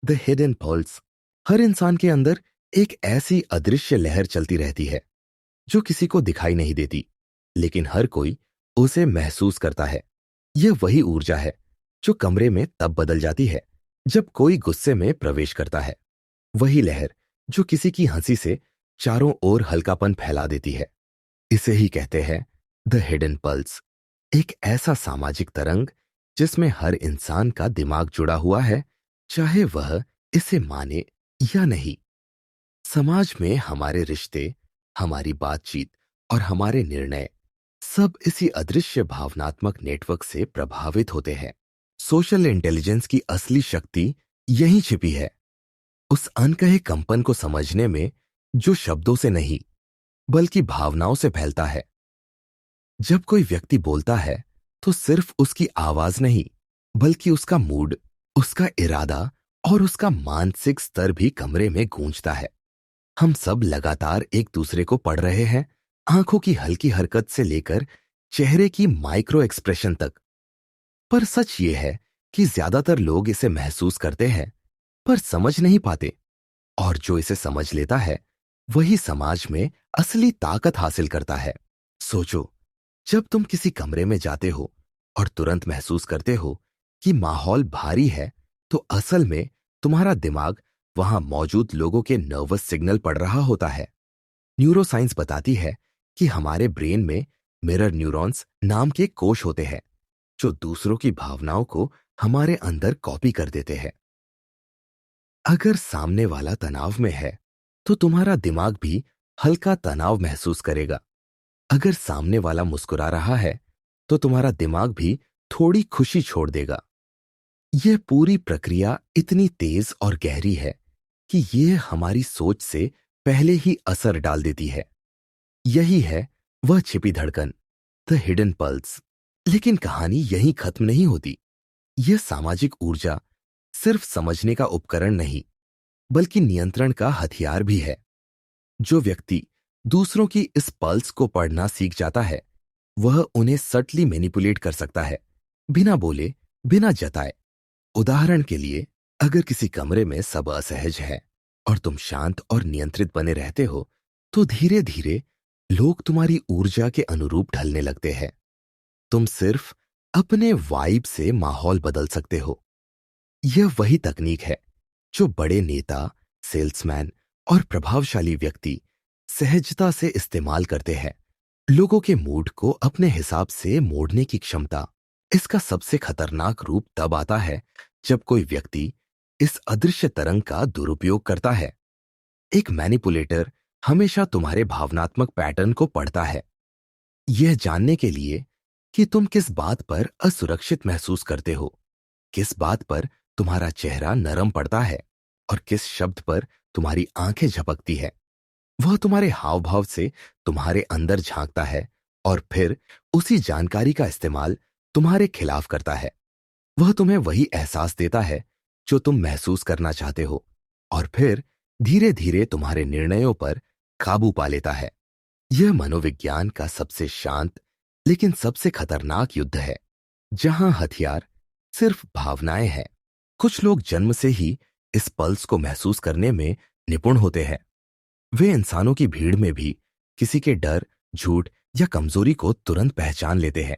The hidden pulse. हर इंसान के अंदर एक ऐसी अदृश्य लहर चलती रहती है जो किसी को दिखाई नहीं देती, लेकिन हर कोई उसे महसूस करता है। यह वही ऊर्जा है जो कमरे में तब बदल जाती है जब कोई गुस्से में प्रवेश करता है। वही लहर जो किसी की हंसी से चारों ओर हल्कापन फैला देती है। इसे ही कहते हैं द हिडन पल्स। एक ऐसा सामाजिक तरंग जिसमें हर इंसान का दिमाग जुड़ा हुआ है, चाहे वह इसे माने या नहीं। समाज में हमारे रिश्ते, हमारी बातचीत और हमारे निर्णय सब इसी अदृश्य भावनात्मक नेटवर्क से प्रभावित होते हैं। सोशल इंटेलिजेंस की असली शक्ति यहीं छिपी है, उस अनकहे कंपन को समझने में जो शब्दों से नहीं बल्कि भावनाओं से फैलता है। जब कोई व्यक्ति बोलता है तो सिर्फ उसकी आवाज नहीं, बल्कि उसका मूड, उसका इरादा और उसका मानसिक स्तर भी कमरे में गूंजता है। हम सब लगातार एक दूसरे को पढ़ रहे हैं, आंखों की हल्की हरकत से लेकर चेहरे की माइक्रो एक्सप्रेशन तक। पर सच ये है कि ज्यादातर लोग इसे महसूस करते हैं पर समझ नहीं पाते, और जो इसे समझ लेता है वही समाज में असली ताकत हासिल करता है। सोचो, जब तुम किसी कमरे में जाते हो और तुरंत महसूस करते हो कि माहौल भारी है, तो असल में तुम्हारा दिमाग वहां मौजूद लोगों के नर्वस सिग्नल पढ़ रहा होता है। न्यूरोसाइंस बताती है कि हमारे ब्रेन में मिरर न्यूरॉन्स नाम के कोश होते हैं जो दूसरों की भावनाओं को हमारे अंदर कॉपी कर देते हैं। अगर सामने वाला तनाव में है तो तुम्हारा दिमाग भी हल्का तनाव महसूस करेगा। अगर सामने वाला मुस्कुरा रहा है तो तुम्हारा दिमाग भी थोड़ी खुशी छोड़ देगा। यह पूरी प्रक्रिया इतनी तेज और गहरी है कि यह हमारी सोच से पहले ही असर डाल देती है। यही है वह छिपी धड़कन, द हिडन पल्स। लेकिन कहानी यहीं खत्म नहीं होती। यह सामाजिक ऊर्जा सिर्फ समझने का उपकरण नहीं, बल्कि नियंत्रण का हथियार भी है। जो व्यक्ति दूसरों की इस पल्स को पढ़ना सीख जाता है, वह उन्हें सटली मैनिपुलेट कर सकता है, बिना बोले, बिना जताए। उदाहरण के लिए, अगर किसी कमरे में सब असहज है और तुम शांत और नियंत्रित बने रहते हो, तो धीरे धीरे लोग तुम्हारी ऊर्जा के अनुरूप ढलने लगते हैं। तुम सिर्फ अपने वाइब से माहौल बदल सकते हो। यह वही तकनीक है जो बड़े नेता, सेल्समैन और प्रभावशाली व्यक्ति सहजता से इस्तेमाल करते हैं। लोगों के मूड को अपने हिसाब से मोड़ने की क्षमता। इसका सबसे खतरनाक रूप तब आता है जब कोई व्यक्ति इस अदृश्य तरंग का दुरुपयोग करता है। एक मैनिपुलेटर हमेशा तुम्हारे भावनात्मक पैटर्न को पढ़ता है, यह जानने के लिए कि तुम किस बात पर असुरक्षित महसूस करते हो, किस बात पर तुम्हारा चेहरा नरम पड़ता है और किस शब्द पर तुम्हारी आंखें झपकती है। वह तुम्हारे हाव भाव से तुम्हारे अंदर झांकता है और फिर उसी जानकारी का इस्तेमाल तुम्हारे खिलाफ करता है। वह तुम्हें वही एहसास देता है जो तुम महसूस करना चाहते हो, और फिर धीरे धीरे तुम्हारे निर्णयों पर काबू पा लेता है। यह मनोविज्ञान का सबसे शांत लेकिन सबसे खतरनाक युद्ध है, जहां हथियार सिर्फ भावनाएं हैं। कुछ लोग जन्म से ही इस पल्स को महसूस करने में निपुण होते हैं। वे इंसानों की भीड़ में भी किसी के डर, झूठ या कमजोरी को तुरंत पहचान लेते हैं।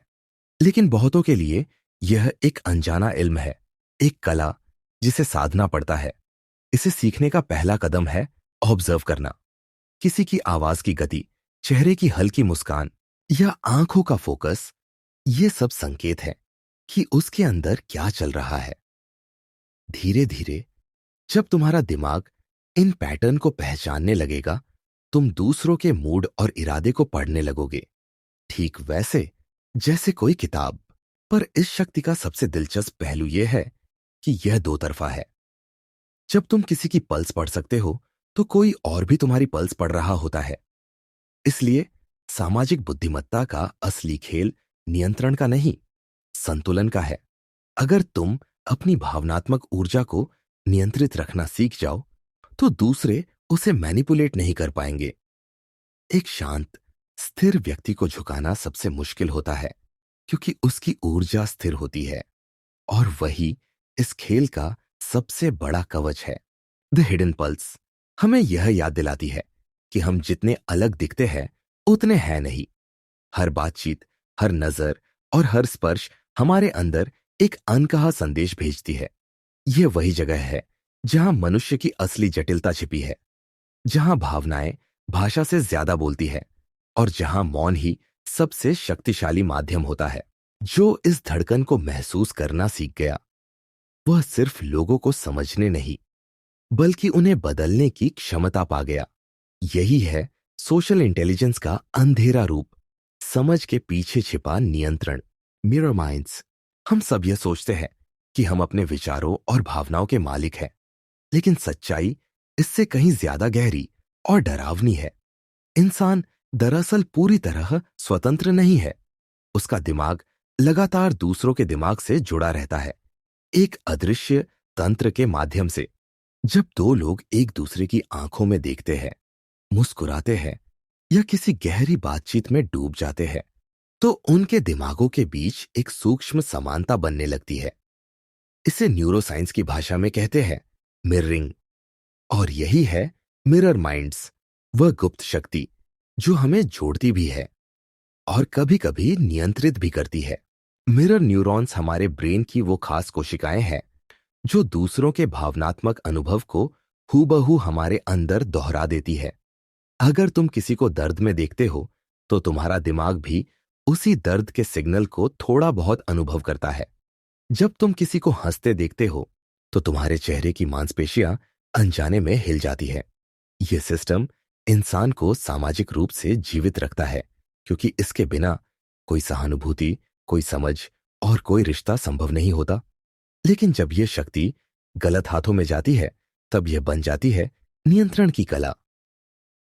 लेकिन बहुतों के लिए यह एक अनजाना इल्म है, एक कला जिसे साधना पड़ता है। इसे सीखने का पहला कदम है ऑब्जर्व करना। किसी की आवाज की गति, चेहरे की हल्की मुस्कान या आंखों का फोकस, ये सब संकेत है कि उसके अंदर क्या चल रहा है। धीरे धीरे जब तुम्हारा दिमाग इन पैटर्न को पहचानने लगेगा, तुम दूसरों के मूड और इरादे को पढ़ने लगोगे, ठीक वैसे जैसे कोई किताब। पर इस शक्ति का सबसे दिलचस्प पहलू यह है कि यह दो तरफा है। जब तुम किसी की पल्स पढ़ सकते हो, तो कोई और भी तुम्हारी पल्स पढ़ रहा होता है। इसलिए सामाजिक बुद्धिमत्ता का असली खेल नियंत्रण का नहीं, संतुलन का है। अगर तुम अपनी भावनात्मक ऊर्जा को नियंत्रित रखना सीख जाओ, तो दूसरे उसे मैनिपुलेट नहीं कर पाएंगे। एक शांत, स्थिर व्यक्ति को झुकाना सबसे मुश्किल होता है, क्योंकि उसकी ऊर्जा स्थिर होती है, और वही इस खेल का सबसे बड़ा कवच है। द हिडन पल्स हमें यह याद दिलाती है कि हम जितने अलग दिखते हैं उतने हैं नहीं। हर बातचीत, हर नजर और हर स्पर्श हमारे अंदर एक अनकहा संदेश भेजती है। यह वही जगह है जहां मनुष्य की असली जटिलता छिपी है, जहां भावनाएं भाषा से ज्यादा बोलती है और जहां मौन ही सबसे शक्तिशाली माध्यम होता है। जो इस धड़कन को महसूस करना सीख गया, वह सिर्फ लोगों को समझने नहीं बल्कि उन्हें बदलने की क्षमता पा गया। यही है सोशल इंटेलिजेंस का अंधेरा रूप, समझ के पीछे छिपा नियंत्रण, मिरर माइंड्स। हम सब यह सोचते हैं कि हम अपने विचारों और भावनाओं के मालिक हैं, लेकिन सच्चाई इससे कहीं ज्यादा गहरी और डरावनी है। इंसान दरअसल पूरी तरह स्वतंत्र नहीं है। उसका दिमाग लगातार दूसरों के दिमाग से जुड़ा रहता है, एक अदृश्य तंत्र के माध्यम से। जब दो लोग एक दूसरे की आंखों में देखते हैं, मुस्कुराते हैं या किसी गहरी बातचीत में डूब जाते हैं, तो उनके दिमागों के बीच एक सूक्ष्म समानता बनने लगती है। इसे न्यूरोसाइंस की भाषा में कहते हैं मिररिंग। और यही है मिरर माइंड्स, वह गुप्त शक्ति जो हमें जोड़ती भी है और कभी-कभी नियंत्रित भी करती है। मिरर न्यूरॉन्स हमारे ब्रेन की वो खास कोशिकाएं हैं जो दूसरों के भावनात्मक अनुभव को हूबहू हमारे अंदर दोहरा देती है। अगर तुम किसी को दर्द में देखते हो, तो तुम्हारा दिमाग भी उसी दर्द के सिग्नल को थोड़ा बहुत अनुभव करता है। जब तुम किसी को हंसते देखते हो, तो तुम्हारे चेहरे की मांसपेशियां अनजाने में हिल जाती है। यह सिस्टम इंसान को सामाजिक रूप से जीवित रखता है, क्योंकि इसके बिना कोई सहानुभूति, कोई समझ और कोई रिश्ता संभव नहीं होता। लेकिन जब यह शक्ति गलत हाथों में जाती है, तब यह बन जाती है नियंत्रण की कला,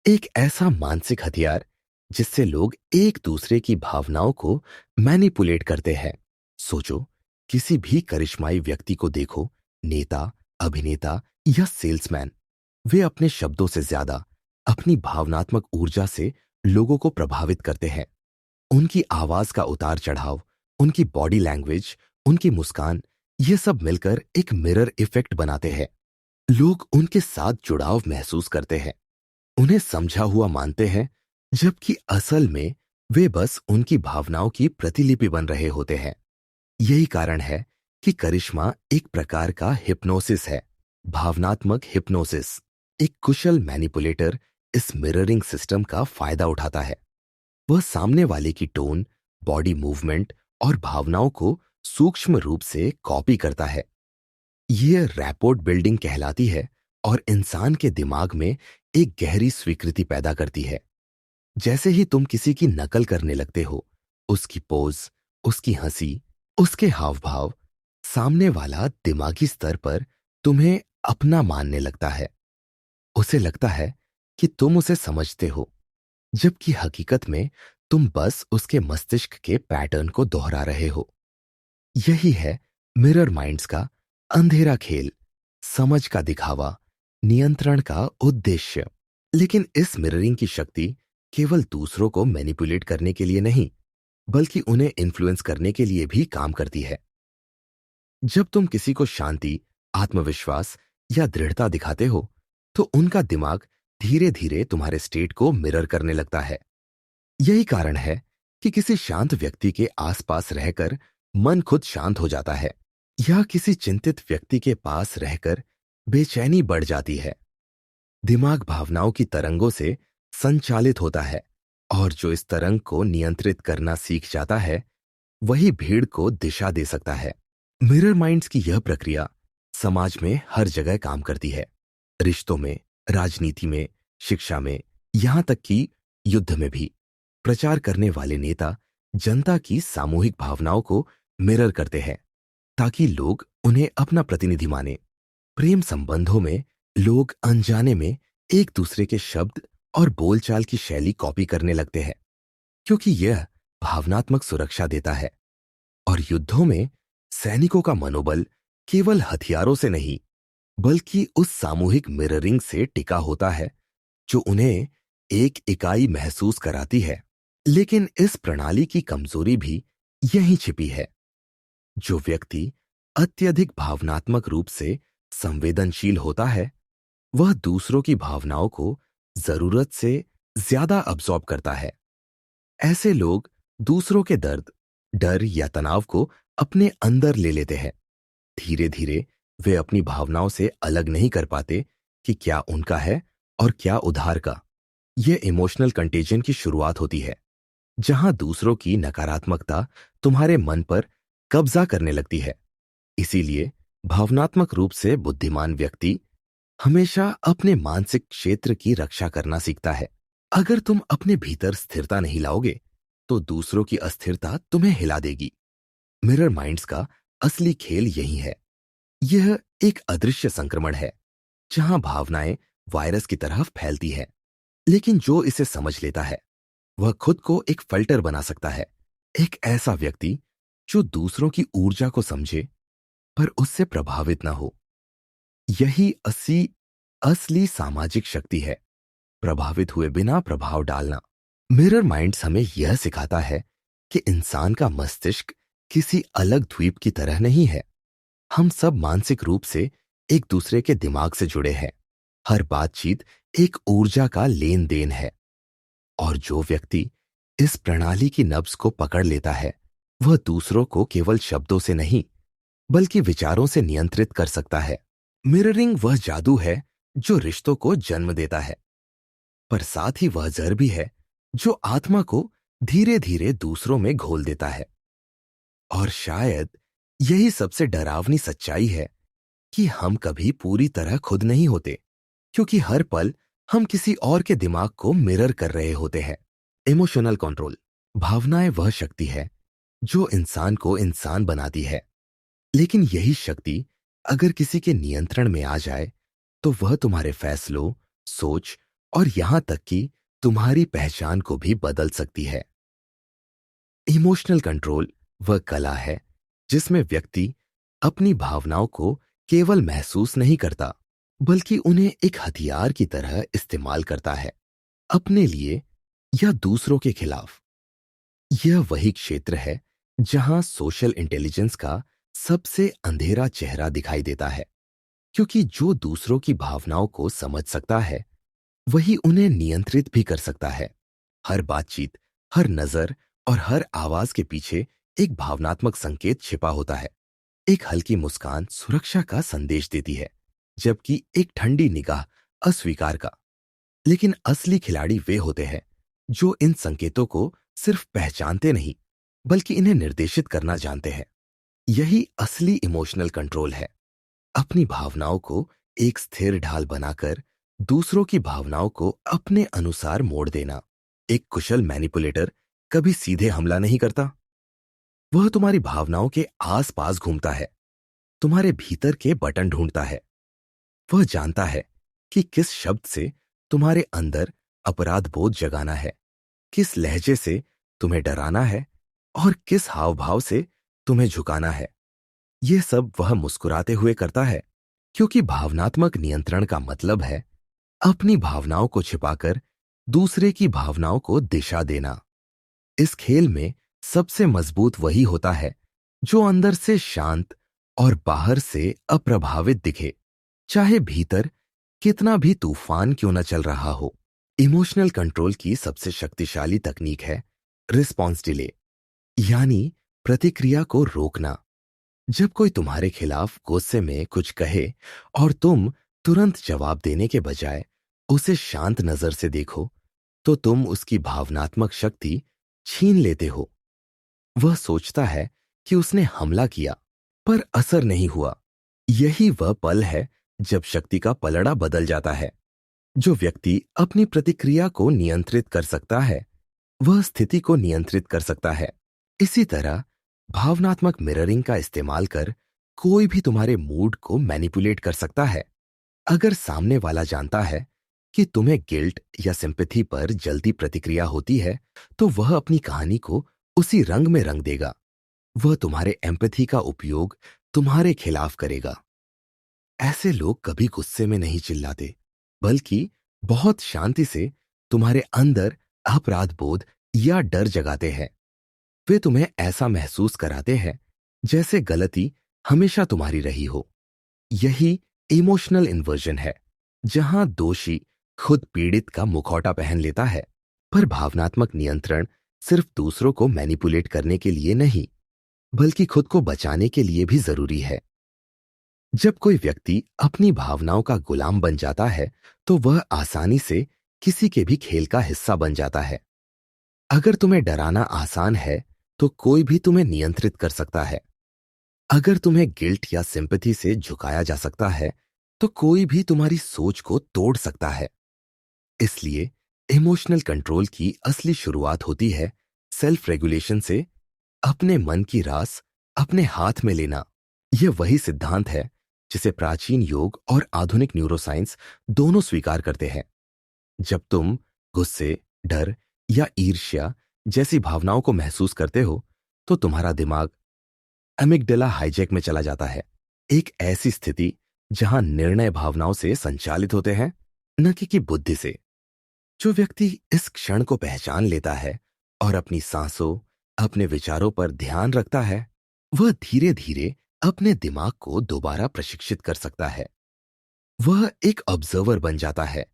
एक ऐसा मानसिक हथियार जिससे लोग एक दूसरे की भावनाओं को मैनिपुलेट करते हैं। सोचो, किसी भी करिश्माई व्यक्ति को देखो, नेता, अभिनेता या सेल्समैन, वे अपने शब्दों से ज्यादा अपनी भावनात्मक ऊर्जा से लोगों को प्रभावित करते हैं। उनकी आवाज का उतार चढ़ाव, उनकी बॉडी लैंग्वेज, उनकी मुस्कान, ये सब मिलकर एक मिरर इफेक्ट बनाते हैं। लोग उनके साथ जुड़ाव महसूस करते हैं, उन्हें समझा हुआ मानते हैं, जबकि असल में वे बस उनकी भावनाओं की प्रतिलिपि बन रहे होते हैं। यही कारण है कि करिश्मा एक प्रकार का हिप्नोसिस है, भावनात्मक हिप्नोसिस। एक कुशल मैनिपुलेटर इस मिररिंग सिस्टम का फायदा उठाता है। वह सामने वाले की टोन, बॉडी मूवमेंट और भावनाओं को सूक्ष्म रूप से कॉपी करता है। यह रैपोर्ट बिल्डिंग कहलाती है और इंसान के दिमाग में एक गहरी स्वीकृति पैदा करती है। जैसे ही तुम किसी की नकल करने लगते हो, उसकी पोज, उसकी हंसी, उसके हाव भाव, सामने वाला दिमागी स्तर पर तुम्हें अपना मानने लगता है। उसे लगता है कि तुम उसे समझते हो, जबकि हकीकत में तुम बस उसके मस्तिष्क के पैटर्न को दोहरा रहे हो। यही है मिरर माइंड्स का अंधेरा खेल, समझ का दिखावा, नियंत्रण का उद्देश्य। लेकिन इस मिररिंग की शक्ति केवल दूसरों को मैनिपुलेट करने के लिए नहीं, बल्कि उन्हें इन्फ्लुएंस करने के लिए भी काम करती है। जब तुम किसी को शांति, आत्मविश्वास या दृढ़ता दिखाते हो, तो उनका दिमाग धीरे धीरे तुम्हारे स्टेट को मिरर करने लगता है। यही कारण है कि किसी शांत व्यक्ति के आसपास रहकर मन खुद शांत हो जाता है, या किसी चिंतित व्यक्ति के पास रहकर बेचैनी बढ़ जाती है। दिमाग भावनाओं की तरंगों से संचालित होता है, और जो इस तरंग को नियंत्रित करना सीख जाता है, वही भीड़ को दिशा दे सकता है। मिरर माइंड्स की यह प्रक्रिया समाज में हर जगह काम करती है, रिश्तों में, राजनीति में, शिक्षा में, यहां तक कि युद्ध में भी। प्रचार करने वाले नेता जनता की सामूहिक भावनाओं को मिरर करते हैं ताकि लोग उन्हें अपना प्रतिनिधि माने। प्रेम संबंधों में लोग अनजाने में एक दूसरे के शब्द और बोलचाल की शैली कॉपी करने लगते हैं, क्योंकि यह भावनात्मक सुरक्षा देता है। और युद्धों में सैनिकों का मनोबल केवल हथियारों से नहीं, बल्कि उस सामूहिक मिररिंग से टिका होता है जो उन्हें एक इकाई महसूस कराती है। लेकिन इस प्रणाली की कमजोरी भी यहीं छिपी है। जो व्यक्ति अत्यधिक भावनात्मक रूप से संवेदनशील होता है वह दूसरों की भावनाओं को जरूरत से ज्यादा अब्सॉर्ब करता है। ऐसे लोग दूसरों के दर्द, डर या तनाव को अपने अंदर ले लेते हैं। धीरे धीरे वे अपनी भावनाओं से अलग नहीं कर पाते कि क्या उनका है और क्या उधार का। यह इमोशनल कंटेजन की शुरुआत होती है, जहां दूसरों की नकारात्मकता तुम्हारे मन पर कब्जा करने लगती है। इसीलिए भावनात्मक रूप से बुद्धिमान व्यक्ति हमेशा अपने मानसिक क्षेत्र की रक्षा करना सीखता है। अगर तुम अपने भीतर स्थिरता नहीं लाओगे, तो दूसरों की अस्थिरता तुम्हें हिला देगी। मिरर माइंड्स का असली खेल यही है। यह एक अदृश्य संक्रमण है, जहां भावनाएं वायरस की तरह फैलती हैं। लेकिन जो इसे समझ लेता है, वह खुद को एक फिल्टर बना सकता है। एक ऐसा व्यक्ति जो दूसरों की ऊर्जा को समझे पर उससे प्रभावित ना हो। यही असली सामाजिक शक्ति है, प्रभावित हुए बिना प्रभाव डालना। मिरर माइंड्स हमें यह सिखाता है कि इंसान का मस्तिष्क किसी अलग द्वीप की तरह नहीं है। हम सब मानसिक रूप से एक दूसरे के दिमाग से जुड़े हैं। हर बातचीत एक ऊर्जा का लेन देन है, और जो व्यक्ति इस प्रणाली की नब्ज को पकड़ लेता है, वह दूसरों को केवल शब्दों से नहीं बल्कि विचारों से नियंत्रित कर सकता है। मिररिंग वह जादू है जो रिश्तों को जन्म देता है, पर साथ ही वह जहर भी है जो आत्मा को धीरे धीरे दूसरों में घोल देता है। और शायद यही सबसे डरावनी सच्चाई है कि हम कभी पूरी तरह खुद नहीं होते, क्योंकि हर पल हम किसी और के दिमाग को मिरर कर रहे होते हैं। इमोशनल कंट्रोल, भावनाएं वह शक्ति है जो इंसान को इंसान बनाती है। लेकिन यही शक्ति अगर किसी के नियंत्रण में आ जाए, तो वह तुम्हारे फैसलों, सोच और यहां तक कि तुम्हारी पहचान को भी बदल सकती है। इमोशनल कंट्रोल वह कला है जिसमें व्यक्ति अपनी भावनाओं को केवल महसूस नहीं करता, बल्कि उन्हें एक हथियार की तरह इस्तेमाल करता है, अपने लिए या दूसरों के खिलाफ। यह वही क्षेत्र है जहां सोशल इंटेलिजेंस का सबसे अंधेरा चेहरा दिखाई देता है, क्योंकि जो दूसरों की भावनाओं को समझ सकता है, वही उन्हें नियंत्रित भी कर सकता है। हर बातचीत, हर नजर और हर आवाज के पीछे एक भावनात्मक संकेत छिपा होता है। एक हल्की मुस्कान सुरक्षा का संदेश देती है, जबकि एक ठंडी निगाह अस्वीकार का। लेकिन असली खिलाड़ी वे होते हैं जो इन संकेतों को सिर्फ पहचानते नहीं, बल्कि इन्हें निर्देशित करना जानते हैं। यही असली इमोशनल कंट्रोल है, अपनी भावनाओं को एक स्थिर ढाल बनाकर दूसरों की भावनाओं को अपने अनुसार मोड़ देना। एक कुशल मैनिपुलेटर कभी सीधे हमला नहीं करता। वह तुम्हारी भावनाओं के आसपास घूमता है, तुम्हारे भीतर के बटन ढूंढता है। वह जानता है कि किस शब्द से तुम्हारे अंदर अपराध बोध जगाना है, किस लहजे से तुम्हें डराना है और किस हाव भाव से तुम्हें झुकाना है। यह सब वह मुस्कुराते हुए करता है, क्योंकि भावनात्मक नियंत्रण का मतलब है अपनी भावनाओं को छिपाकर दूसरे की भावनाओं को दिशा देना। इस खेल में सबसे मजबूत वही होता है जो अंदर से शांत और बाहर से अप्रभावित दिखे, चाहे भीतर कितना भी तूफान क्यों न चल रहा हो। इमोशनल कंट्रोल की सबसे शक्तिशाली तकनीक है रिस्पॉन्स डिले, यानी प्रतिक्रिया को रोकना। जब कोई तुम्हारे खिलाफ गुस्से में कुछ कहे और तुम तुरंत जवाब देने के बजाय उसे शांत नजर से देखो, तो तुम उसकी भावनात्मक शक्ति छीन लेते हो। वह सोचता है कि उसने हमला किया, पर असर नहीं हुआ। यही वह पल है जब शक्ति का पलड़ा बदल जाता है। जो व्यक्ति अपनी प्रतिक्रिया को नियंत्रित कर सकता है, वह स्थिति को नियंत्रित कर सकता है। इसी तरह भावनात्मक मिररिंग का इस्तेमाल कर कोई भी तुम्हारे मूड को मैनिपुलेट कर सकता है। अगर सामने वाला जानता है कि तुम्हें गिल्ट या सिंपैथी पर जल्दी प्रतिक्रिया होती है, तो वह अपनी कहानी को उसी रंग में रंग देगा। वह तुम्हारे एम्पैथी का उपयोग तुम्हारे खिलाफ करेगा। ऐसे लोग कभी गुस्से में नहीं चिल्लाते, बल्कि बहुत शांति से तुम्हारे अंदर अपराध बोध या डर जगाते हैं। वे तुम्हें ऐसा महसूस कराते हैं जैसे गलती हमेशा तुम्हारी रही हो। यही इमोशनल इन्वर्जन है, जहां दोषी खुद पीड़ित का मुखौटा पहन लेता है। पर भावनात्मक नियंत्रण सिर्फ दूसरों को मैनिपुलेट करने के लिए नहीं, बल्कि खुद को बचाने के लिए भी जरूरी है। जब कोई व्यक्ति अपनी भावनाओं का गुलाम बन जाता है, तो वह आसानी से किसी के भी खेल का हिस्सा बन जाता है। अगर तुम्हें डराना आसान है, तो कोई भी तुम्हें नियंत्रित कर सकता है। अगर तुम्हें गिल्ट या सिंपैथी से झुकाया जा सकता है, तो कोई भी तुम्हारी सोच को तोड़ सकता है। इसलिए इमोशनल कंट्रोल की असली शुरुआत होती है सेल्फ रेगुलेशन से, अपने मन की रास अपने हाथ में लेना। यह वही सिद्धांत है जिसे प्राचीन योग और आधुनिक न्यूरोसाइंस दोनों स्वीकार करते हैं। जब तुम गुस्से, डर या ईर्ष्या जैसी भावनाओं को महसूस करते हो, तो तुम्हारा दिमाग एमिगडाला हाईजैक में चला जाता है, एक ऐसी स्थिति जहां निर्णय भावनाओं से संचालित होते हैं, न कि बुद्धि से। जो व्यक्ति इस क्षण को पहचान लेता है और अपनी सांसों, अपने विचारों पर ध्यान रखता है, वह धीरे धीरे अपने दिमाग को दोबारा प्रशिक्षित कर सकता है। वह एक ऑब्जर्वर बन जाता है,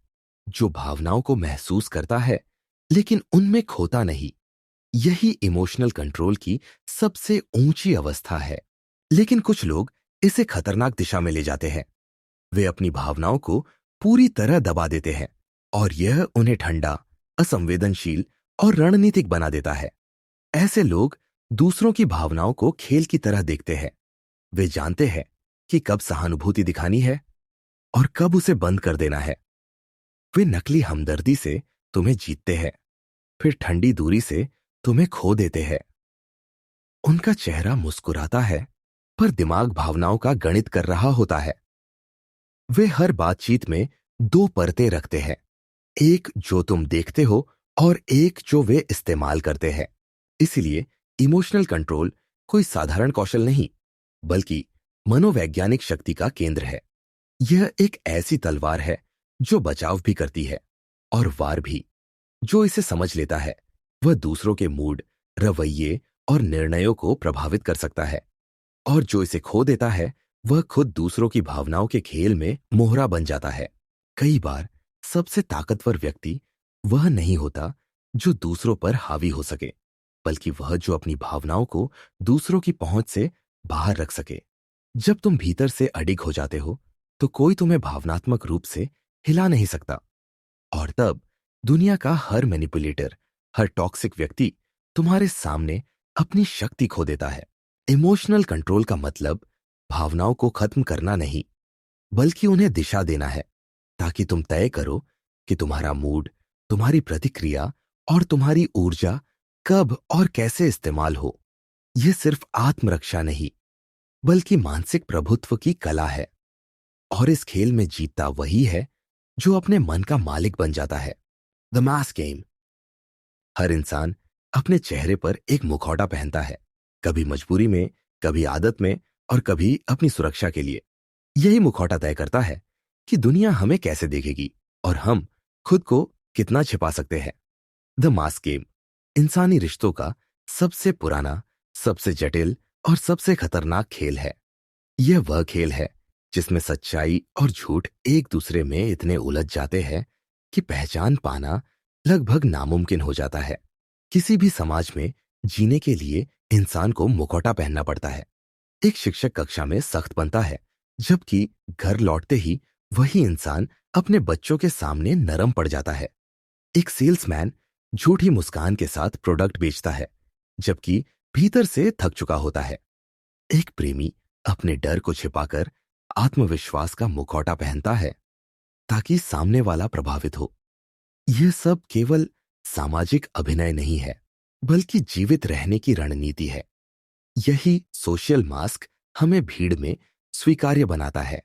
जो भावनाओं को महसूस करता है लेकिन उनमें खोता नहीं। यही इमोशनल कंट्रोल की सबसे ऊंची अवस्था है। लेकिन कुछ लोग इसे खतरनाक दिशा में ले जाते हैं। वे अपनी भावनाओं को पूरी तरह दबा देते हैं और यह उन्हें ठंडा, असंवेदनशील और रणनीतिक बना देता है। ऐसे लोग दूसरों की भावनाओं को खेल की तरह देखते हैं। वे जानते हैं कि कब सहानुभूति दिखानी है और कब उसे बंद कर देना है। वे नकली हमदर्दी से तुम्हें जीतते हैं, फिर ठंडी दूरी से तुम्हें खो देते हैं। उनका चेहरा मुस्कुराता है, पर दिमाग भावनाओं का गणित कर रहा होता है। वे हर बातचीत में दो परतें रखते हैं, एक जो तुम देखते हो और एक जो वे इस्तेमाल करते हैं। इसलिए इमोशनल कंट्रोल कोई साधारण कौशल नहीं, बल्कि मनोवैज्ञानिक शक्ति का केंद्र है। यह एक ऐसी तलवार है जो बचाव भी करती है और वार भी। जो इसे समझ लेता है, वह दूसरों के मूड, रवैये और निर्णयों को प्रभावित कर सकता है, और जो इसे खो देता है, वह खुद दूसरों की भावनाओं के खेल में मोहरा बन जाता है। कई बार सबसे ताकतवर व्यक्ति वह नहीं होता जो दूसरों पर हावी हो सके, बल्कि वह जो अपनी भावनाओं को दूसरों की पहुंच से बाहर रख सके। जब तुम भीतर से अडिग हो जाते हो, तो कोई तुम्हें भावनात्मक रूप से हिला नहीं सकता। और तब दुनिया का हर मैनिपुलेटर, हर टॉक्सिक व्यक्ति तुम्हारे सामने अपनी शक्ति खो देता है। इमोशनल कंट्रोल का मतलब भावनाओं को खत्म करना नहीं, बल्कि उन्हें दिशा देना है, ताकि तुम तय करो कि तुम्हारा मूड, तुम्हारी प्रतिक्रिया और तुम्हारी ऊर्जा कब और कैसे इस्तेमाल हो। यह सिर्फ आत्मरक्षा नहीं, बल्कि मानसिक प्रभुत्व की कला है। और इस खेल में जीतता वही है जो अपने मन का मालिक बन जाता है। The mass game. हर इंसान अपने चेहरे पर एक मुखौटा पहनता है, कभी मजबूरी में, कभी आदत में और कभी अपनी सुरक्षा के लिए। यही मुखौटा तय करता है कि दुनिया हमें कैसे देखेगी और हम खुद को कितना छिपा सकते हैं। द मास गेम इंसानी रिश्तों का सबसे पुराना, सबसे जटिल और सबसे खतरनाक खेल है। यह वह खेल है जिसमें सच्चाई और झूठ एक दूसरे में इतने उलझ जाते हैं कि पहचान पाना लगभग नामुमकिन हो जाता है। किसी भी समाज में जीने के लिए इंसान को मुखौटा पहनना पड़ता है। एक शिक्षक कक्षा में सख्त बनता है, जबकि घर लौटते ही वही इंसान अपने बच्चों के सामने नरम पड़ जाता है। एक सेल्समैन झूठी मुस्कान के साथ प्रोडक्ट बेचता है, जबकि भीतर से थक चुका होता है। एक प्रेमी अपने डर को छिपाकर आत्मविश्वास का मुखौटा पहनता है, ताकि सामने वाला प्रभावित हो। यह सब केवल सामाजिक अभिनय नहीं है, बल्कि जीवित रहने की रणनीति है। यही सोशल मास्क हमें भीड़ में स्वीकार्य बनाता है।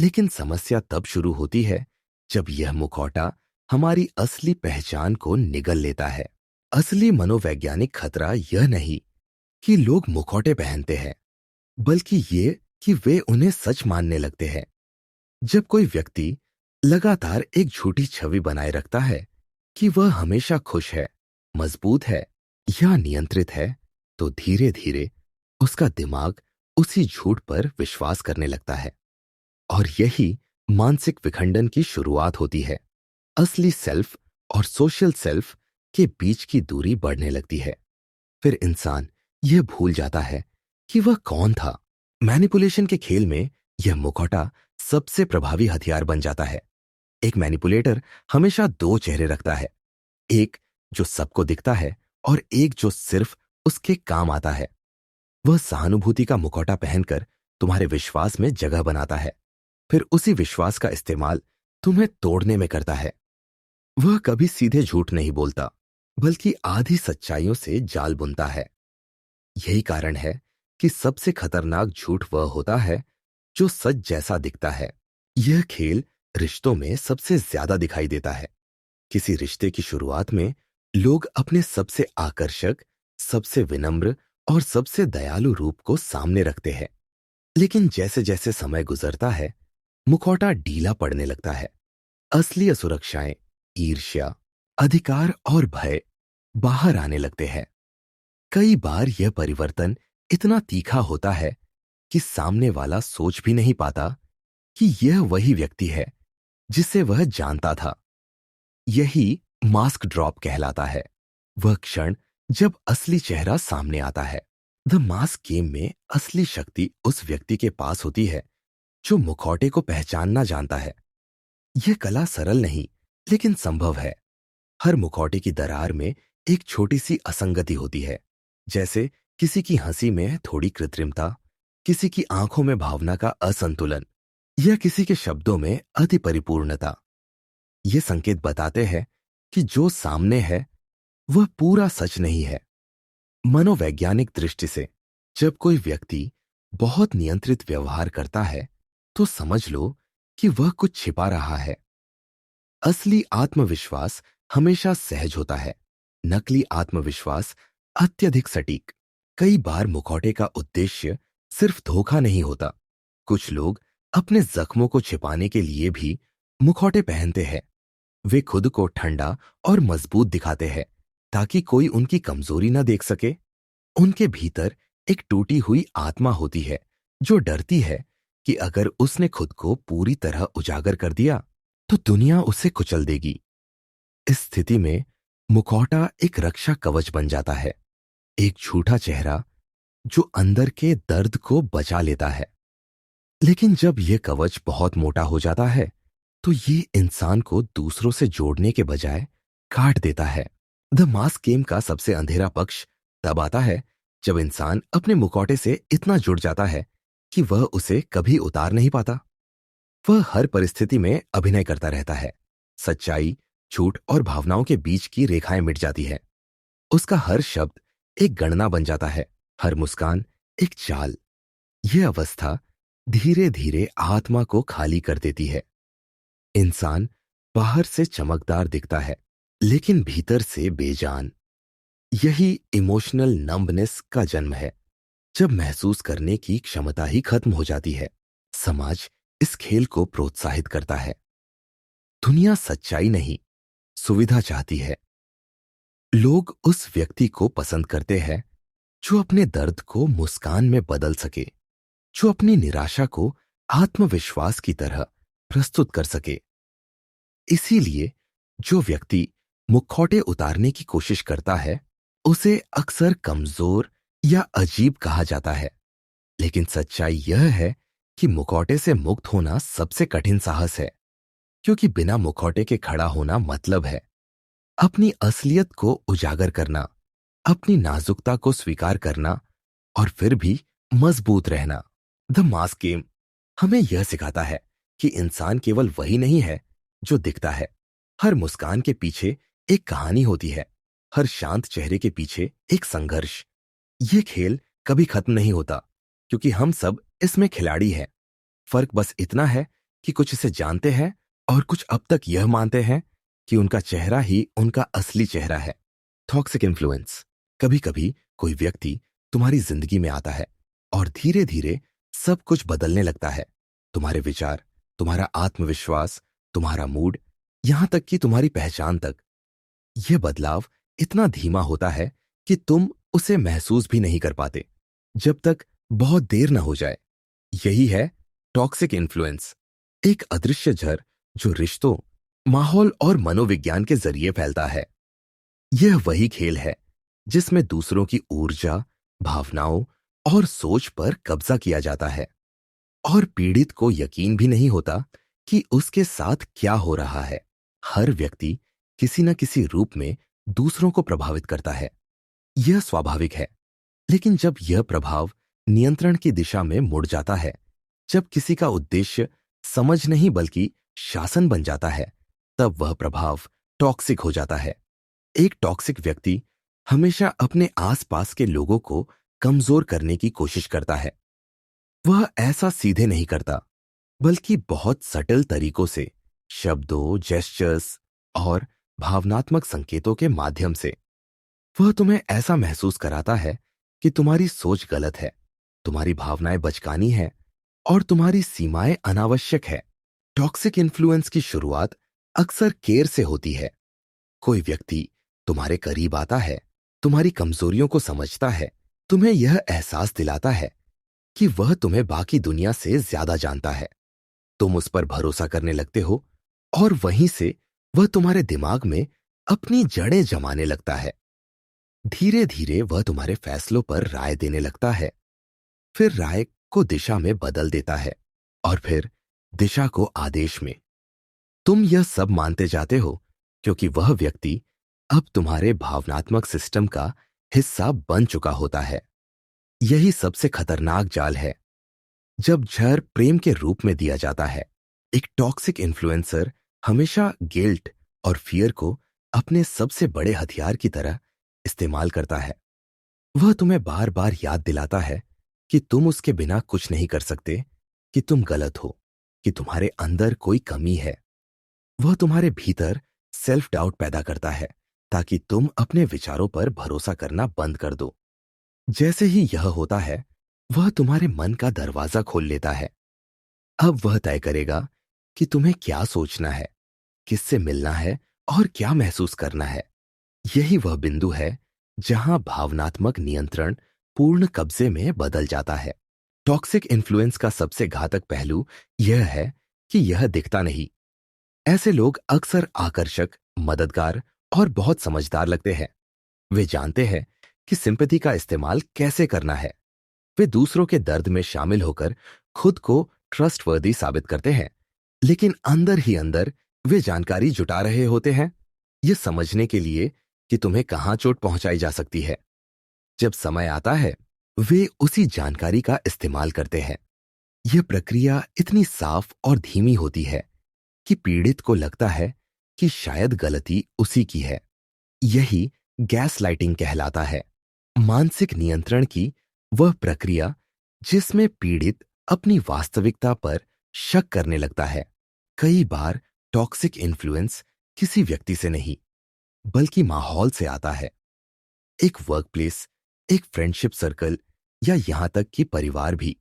लेकिन समस्या तब शुरू होती है जब यह मुखौटा हमारी असली पहचान को निगल लेता है। असली मनोवैज्ञानिक खतरा यह नहीं कि लोग मुखौटे पहनते हैं, बल्कि ये कि वे उन्हें सच मानने लगते हैं। जब कोई व्यक्ति लगातार एक झूठी छवि बनाए रखता है कि वह हमेशा खुश है, मजबूत है या नियंत्रित है, तो धीरे धीरे उसका दिमाग उसी झूठ पर विश्वास करने लगता है। और यही मानसिक विखंडन की शुरुआत होती है। असली सेल्फ और सोशल सेल्फ के बीच की दूरी बढ़ने लगती है। फिर इंसान यह भूल जाता है कि वह कौन था। मैनिपुलेशन के खेल में यह मुखौटा सबसे प्रभावी हथियार बन जाता है। एक मैनिपुलेटर हमेशा दो चेहरे रखता है, एक जो सबको दिखता है और एक जो सिर्फ उसके काम आता है। वह सहानुभूति का मुखौटा पहनकर तुम्हारे विश्वास में जगह बनाता है, फिर उसी विश्वास का इस्तेमाल तुम्हें तोड़ने में करता है। वह कभी सीधे झूठ नहीं बोलता, बल्कि आधी सच्चाइयों से जाल बुनता है। यही कारण है कि सबसे खतरनाक झूठ वह होता है जो सच जैसा दिखता है। यह खेल रिश्तों में सबसे ज्यादा दिखाई देता है। किसी रिश्ते की शुरुआत में लोग अपने सबसे आकर्षक, सबसे विनम्र और सबसे दयालु रूप को सामने रखते हैं। लेकिन जैसे जैसे समय गुजरता है, मुखौटा ढीला पड़ने लगता है। असली असुरक्षाएं, ईर्ष्या, अधिकार और भय बाहर आने लगते हैं। कई बार यह परिवर्तन इतना तीखा होता है कि सामने वाला सोच भी नहीं पाता कि यह वही व्यक्ति है जिसे वह जानता था। यही मास्क ड्रॉप कहलाता है, वह क्षण जब असली चेहरा सामने आता है। द मास्क गेम में असली शक्ति उस व्यक्ति के पास होती है जो मुखौटे को पहचानना जानता है। यह कला सरल नहीं, लेकिन संभव है। हर मुखौटे की दरार में एक छोटी सी असंगति होती है, जैसे किसी की हंसी में थोड़ी कृत्रिमता, किसी की आंखों में भावना का असंतुलन, या किसी के शब्दों में अति परिपूर्णता। ये संकेत बताते हैं कि जो सामने है वह पूरा सच नहीं है। मनोवैज्ञानिक दृष्टि से जब कोई व्यक्ति बहुत नियंत्रित व्यवहार करता है, तो समझ लो कि वह कुछ छिपा रहा है। असली आत्मविश्वास हमेशा सहज होता है, नकली आत्मविश्वास अत्यधिक सटीक। कई बार मुखौटे का उद्देश्य सिर्फ धोखा नहीं होता। कुछ लोग अपने जख्मों को छिपाने के लिए भी मुखौटे पहनते हैं। वे खुद को ठंडा और मजबूत दिखाते हैं ताकि कोई उनकी कमजोरी न देख सके। उनके भीतर एक टूटी हुई आत्मा होती है जो डरती है कि अगर उसने खुद को पूरी तरह उजागर कर दिया तो दुनिया उसे कुचल देगी। इस स्थिति में मुखौटा एक रक्षा कवच बन जाता है, एक झूठा चेहरा जो अंदर के दर्द को बचा लेता है। लेकिन जब यह कवच बहुत मोटा हो जाता है, तो ये इंसान को दूसरों से जोड़ने के बजाय काट देता है। द मास्क गेम का सबसे अंधेरा पक्ष तब आता है जब इंसान अपने मुखौटे से इतना जुड़ जाता है कि वह उसे कभी उतार नहीं पाता। वह हर परिस्थिति में अभिनय करता रहता है। सच्चाई, झूठ और भावनाओं के बीच की रेखाएं मिट जाती है। उसका हर शब्द एक गणना बन जाता है, हर मुस्कान एक चाल। यह अवस्था धीरे धीरे आत्मा को खाली कर देती है। इंसान बाहर से चमकदार दिखता है, लेकिन भीतर से बेजान। यही इमोशनल नंबनेस का जन्म है, जब महसूस करने की क्षमता ही खत्म हो जाती है। समाज इस खेल को प्रोत्साहित करता है। दुनिया सच्चाई नहीं, सुविधा चाहती है। लोग उस व्यक्ति को पसंद करते हैं जो अपने दर्द को मुस्कान में बदल सके, जो अपनी निराशा को आत्मविश्वास की तरह प्रस्तुत कर सके। इसीलिए जो व्यक्ति मुखौटे उतारने की कोशिश करता है, उसे अक्सर कमजोर या अजीब कहा जाता है। लेकिन सच्चाई यह है कि मुखौटे से मुक्त होना सबसे कठिन साहस है, क्योंकि बिना मुखौटे के खड़ा होना मतलब है अपनी असलियत को उजागर करना, अपनी नाजुकता को स्वीकार करना और फिर भी मजबूत रहना। द मास्क गेम हमें यह सिखाता है कि इंसान केवल वही नहीं है जो दिखता है। हर मुस्कान के पीछे एक कहानी होती है, हर शांत चेहरे के पीछे एक संघर्ष। ये खेल कभी खत्म नहीं होता, क्योंकि हम सब इसमें खिलाड़ी हैं। फर्क बस इतना है कि कुछ इसे जानते हैं और कुछ अब तक यह मानते हैं कि उनका चेहरा ही उनका असली चेहरा है। Toxic influence. कभी कभी कोई व्यक्ति तुम्हारी जिंदगी में आता है और धीरे धीरे सब कुछ बदलने लगता है। तुम्हारे विचार, तुम्हारा आत्मविश्वास, तुम्हारा मूड, यहां तक कि तुम्हारी पहचान तक। यह बदलाव इतना धीमा होता है कि तुम उसे महसूस भी नहीं कर पाते, जब तक बहुत देर न हो जाए। यही है टॉक्सिक इन्फ्लुएंस। एक अदृश्य झर जो रिश्तों, माहौल और मनोविज्ञान के जरिए फैलता है। यह वही खेल है जिसमें दूसरों की ऊर्जा, भावनाओं और सोच पर कब्जा किया जाता है, और पीड़ित को यकीन भी नहीं होता कि उसके साथ क्या हो रहा है। हर व्यक्ति किसी न किसी रूप में दूसरों को प्रभावित करता है। यह स्वाभाविक है, लेकिन जब यह प्रभाव नियंत्रण की दिशा में मुड़ जाता है, जब किसी का उद्देश्य समझ नहीं बल्कि शासन बन जाता है, तब वह प्रभाव टॉक्सिक हो जाता है। एक टॉक्सिक व्यक्ति हमेशा अपने आसपास के लोगों को कमजोर करने की कोशिश करता है। वह ऐसा सीधे नहीं करता, बल्कि बहुत सटल तरीकों से, शब्दों, जेस्चर्स और भावनात्मक संकेतों के माध्यम से वह तुम्हें ऐसा महसूस कराता है कि तुम्हारी सोच गलत है, तुम्हारी भावनाएं बचकानी है और तुम्हारी सीमाएं अनावश्यक है। टॉक्सिक इन्फ्लुएंस की शुरुआत अक्सर केयर से होती है। कोई व्यक्ति तुम्हारे करीब आता है, तुम्हारी कमजोरियों को समझता है, तुम्हें यह एहसास दिलाता है कि वह तुम्हें बाकी दुनिया से ज्यादा जानता है। तुम उस पर भरोसा करने लगते हो और वहीं से वह तुम्हारे दिमाग में अपनी जड़ें जमाने लगता है। धीरे धीरे वह तुम्हारे फैसलों पर राय देने लगता है, फिर राय को दिशा में बदल देता है और फिर दिशा को आदेश में। तुम यह सब मानते जाते हो क्योंकि वह व्यक्ति अब तुम्हारे भावनात्मक सिस्टम का हिस्सा बन चुका होता है। यही सबसे खतरनाक जाल है जब झर प्रेम के रूप में दिया जाता है। एक टॉक्सिक इन्फ्लुएंसर हमेशा गिल्ट और फियर को अपने सबसे बड़े हथियार की तरह इस्तेमाल करता है। वह तुम्हें बार बार याद दिलाता है कि तुम उसके बिना कुछ नहीं कर सकते, कि तुम गलत हो, कि तुम्हारे अंदर कोई कमी है। वह तुम्हारे भीतर सेल्फ डाउट पैदा करता है ताकि तुम अपने विचारों पर भरोसा करना बंद कर दो। जैसे ही यह होता है, वह तुम्हारे मन का दरवाजा खोल लेता है। अब वह तय करेगा कि तुम्हें क्या सोचना है, किससे मिलना है और क्या महसूस करना है। यही वह बिंदु है जहां भावनात्मक नियंत्रण पूर्ण कब्जे में बदल जाता है। टॉक्सिक इन्फ्लुएंस का सबसे घातक पहलू यह है कि यह दिखता नहीं। ऐसे लोग अक्सर आकर्षक, मददगार और बहुत समझदार लगते हैं। वे जानते हैं कि सिंपैथी का इस्तेमाल कैसे करना है। वे दूसरों के दर्द में शामिल होकर खुद को ट्रस्टवर्दी साबित करते हैं, लेकिन अंदर ही अंदर वे जानकारी जुटा रहे होते हैं, यह समझने के लिए कि तुम्हें कहां चोट पहुंचाई जा सकती है। जब समय आता है, वे उसी जानकारी का इस्तेमाल करते हैं। यह प्रक्रिया इतनी साफ और धीमी होती है कि पीड़ित को लगता है कि शायद गलती उसी की है। यही गैसलाइटिंग कहलाता है, मानसिक नियंत्रण की वह प्रक्रिया जिसमें पीड़ित अपनी वास्तविकता पर शक करने लगता है। कई बार टॉक्सिक इन्फ्लुएंस किसी व्यक्ति से नहीं, बल्कि माहौल से आता है। एक वर्कप्लेस, एक फ्रेंडशिप सर्कल या यहां तक कि परिवार भी,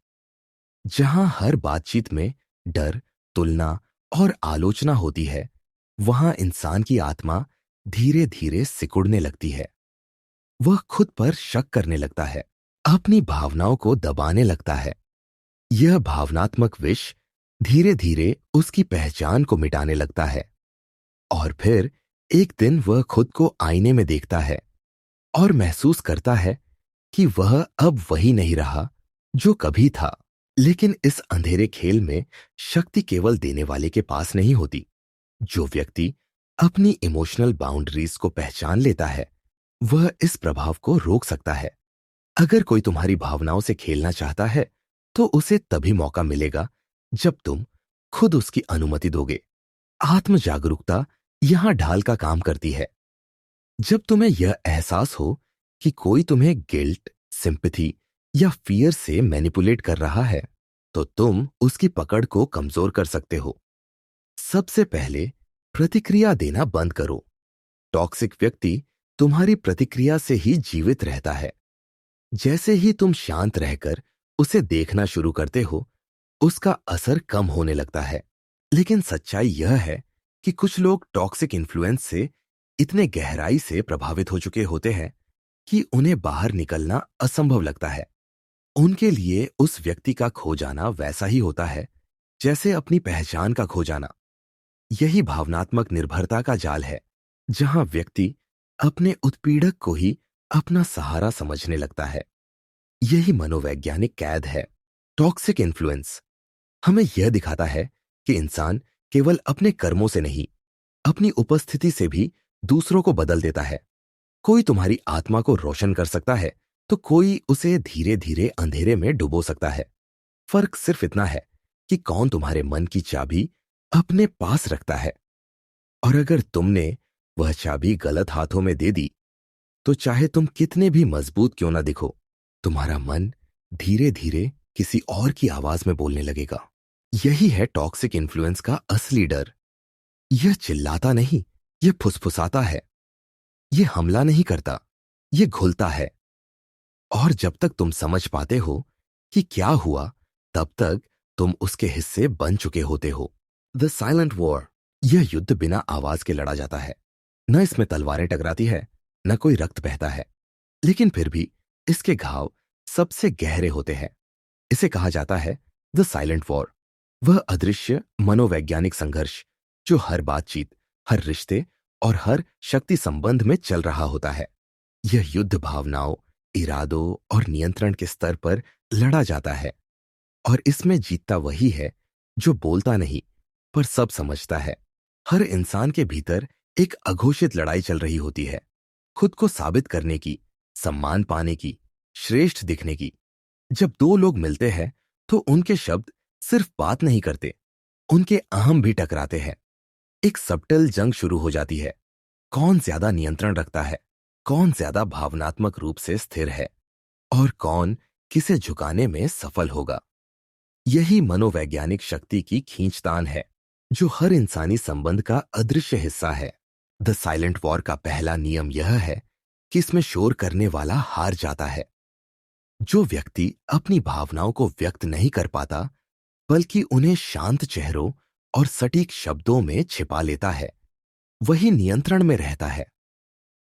जहां हर बातचीत में डर, तुलना और आलोचना होती है, वहां इंसान की आत्मा धीरे धीरे सिकुड़ने लगती है। वह खुद पर शक करने लगता है, अपनी भावनाओं को दबाने लगता है। यह भावनात्मक विष धीरे धीरे उसकी पहचान को मिटाने लगता है, और फिर एक दिन वह खुद को आईने में देखता है और महसूस करता है कि वह अब वही नहीं रहा जो कभी था। लेकिन इस अंधेरे खेल में शक्ति केवल देने वाले के पास नहीं होती। जो व्यक्ति अपनी इमोशनल बाउंड्रीज को पहचान लेता है, वह इस प्रभाव को रोक सकता है। अगर कोई तुम्हारी भावनाओं से खेलना चाहता है, तो उसे तभी मौका मिलेगा जब तुम खुद उसकी अनुमति दोगे। आत्म जागरूकता यहां ढाल का काम करती है। जब तुम्हें यह एहसास हो कि कोई तुम्हें गिल्ट, सिंपैथी या फियर से मैनिपुलेट कर रहा है, तो तुम उसकी पकड़ को कमजोर कर सकते हो। सबसे पहले प्रतिक्रिया देना बंद करो। टॉक्सिक व्यक्ति तुम्हारी प्रतिक्रिया से ही जीवित रहता है। जैसे ही तुम शांत रहकर उसे देखना शुरू करते हो, उसका असर कम होने लगता है। लेकिन सच्चाई यह है कि कुछ लोग टॉक्सिक इन्फ्लुएंस से इतने गहराई से प्रभावित हो चुके होते हैं कि उन्हें बाहर निकलना असंभव लगता है। उनके लिए उस व्यक्ति का खो जाना वैसा ही होता है जैसे अपनी पहचान का खो जाना। यही भावनात्मक निर्भरता का जाल है, जहां व्यक्ति अपने उत्पीड़क को ही अपना सहारा समझने लगता है। यही मनोवैज्ञानिक कैद है। टॉक्सिक इन्फ्लुएंस हमें यह दिखाता है कि इंसान केवल अपने कर्मों से नहीं, अपनी उपस्थिति से भी दूसरों को बदल देता है। कोई तुम्हारी आत्मा को रोशन कर सकता है, तो कोई उसे धीरे धीरे अंधेरे में डुबो सकता है। फर्क सिर्फ इतना है कि कौन तुम्हारे मन की चाबी अपने पास रखता है। और अगर तुमने वह चाबी गलत हाथों में दे दी, तो चाहे तुम कितने भी मजबूत क्यों ना दिखो, तुम्हारा मन धीरे धीरे किसी और की आवाज में बोलने लगेगा। यही है टॉक्सिक इन्फ्लुएंस का असली डर। यह चिल्लाता नहीं, यह फुसफुसाता है। यह हमला नहीं करता, यह घुलता है। और जब तक तुम समझ पाते हो कि क्या हुआ, तब तक तुम उसके हिस्से बन चुके होते हो। द साइलेंट वॉर, यह युद्ध बिना आवाज के लड़ा जाता है। न इसमें तलवारें टकराती है, न कोई रक्त बहता है, लेकिन फिर भी इसके घाव सबसे गहरे होते हैं। इसे कहा जाता है द साइलेंट वॉर, वह अदृश्य मनोवैज्ञानिक संघर्ष जो हर बातचीत, हर रिश्ते और हर शक्ति संबंध में चल रहा होता है। यह युद्ध भावनाओं, इरादों और नियंत्रण के स्तर पर लड़ा जाता है। और इसमें जीतता वही है जो बोलता नहीं, पर सब समझता है। हर इंसान के भीतर एक अघोषित लड़ाई चल रही होती है, खुद को साबित करने की, सम्मान पाने की, श्रेष्ठ दिखने की। जब दो लोग मिलते हैं, तो उनके शब्द सिर्फ बात नहीं करते, उनके अहम भी टकराते हैं। एक सबटल जंग शुरू हो जाती है। कौन ज्यादा नियंत्रण रखता है, कौन ज्यादा भावनात्मक रूप से स्थिर है, और कौन किसे झुकाने में सफल होगा। यही मनोवैज्ञानिक शक्ति की खींचतान है, जो हर इंसानी संबंध का अदृश्य हिस्सा है। द साइलेंट वॉर का पहला नियम यह है कि इसमें शोर करने वाला हार जाता है। जो व्यक्ति अपनी भावनाओं को व्यक्त नहीं कर पाता, बल्कि उन्हें शांत चेहरों और सटीक शब्दों में छिपा लेता है, वही नियंत्रण में रहता है।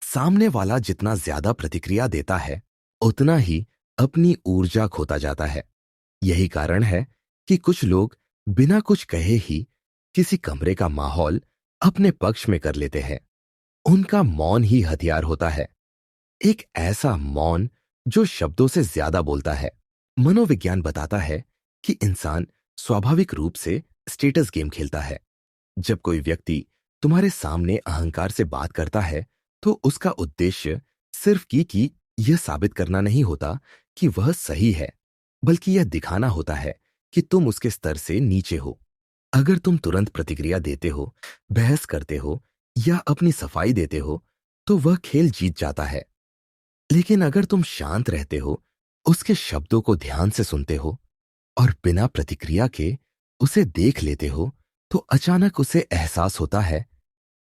सामने वाला जितना ज्यादा प्रतिक्रिया देता है, उतना ही अपनी ऊर्जा खोता जाता है। यही कारण है कि कुछ लोग बिना कुछ कहे ही किसी कमरे का माहौल अपने पक्ष में कर लेते हैं। उनका मौन ही हथियार होता है, एक ऐसा मौन जो शब्दों से ज्यादा बोलता है। मनोविज्ञान बताता है कि इंसान स्वाभाविक रूप से स्टेटस गेम खेलता है। जब कोई व्यक्ति तुम्हारे सामने अहंकार से बात करता है, तो उसका उद्देश्य सिर्फ कि यह साबित करना नहीं होता कि वह सही है, बल्कि यह दिखाना होता है कि तुम उसके स्तर से नीचे हो। अगर तुम तुरंत प्रतिक्रिया देते हो, बहस करते हो या अपनी सफाई देते हो, तो वह खेल जीत जाता है। लेकिन अगर तुम शांत रहते हो, उसके शब्दों को ध्यान से सुनते हो और बिना प्रतिक्रिया के उसे देख लेते हो, तो अचानक उसे एहसास होता है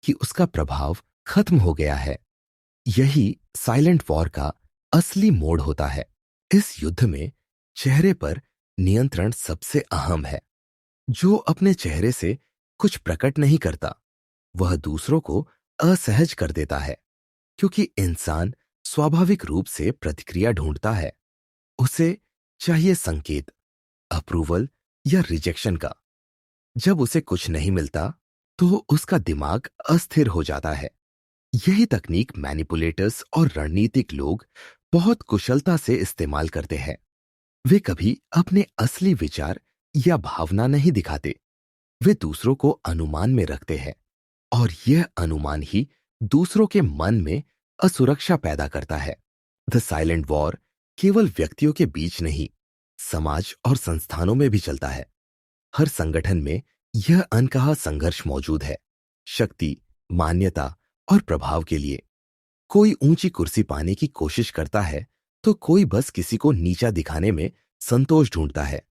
कि उसका प्रभाव खत्म हो गया है। यही साइलेंट वॉर का असली मोड़ होता है। इस युद्ध में चेहरे पर नियंत्रण सबसे अहम है। जो अपने चेहरे से कुछ प्रकट नहीं करता, वह दूसरों को असहज कर देता है, क्योंकि इंसान स्वाभाविक रूप से प्रतिक्रिया ढूंढता है। उसे चाहिए संकेत, अप्रूवल या रिजेक्शन का। जब उसे कुछ नहीं मिलता, तो उसका दिमाग अस्थिर हो जाता है। यही तकनीक मैनिपुलेटर्स और रणनीतिक लोग बहुत कुशलता से इस्तेमाल करते हैं। वे कभी अपने असली विचार या भावना नहीं दिखाते, वे दूसरों को अनुमान में रखते हैं, और यह अनुमान ही दूसरों के मन में असुरक्षा पैदा करता है। द साइलेंट वॉर केवल व्यक्तियों के बीच नहीं, समाज और संस्थानों में भी चलता है। हर संगठन में यह अनकहा संघर्ष मौजूद है, शक्ति, मान्यता और प्रभाव के लिए। कोई ऊंची कुर्सी पाने की कोशिश करता है, तो कोई बस किसी को नीचा दिखाने में संतोष ढूंढता है।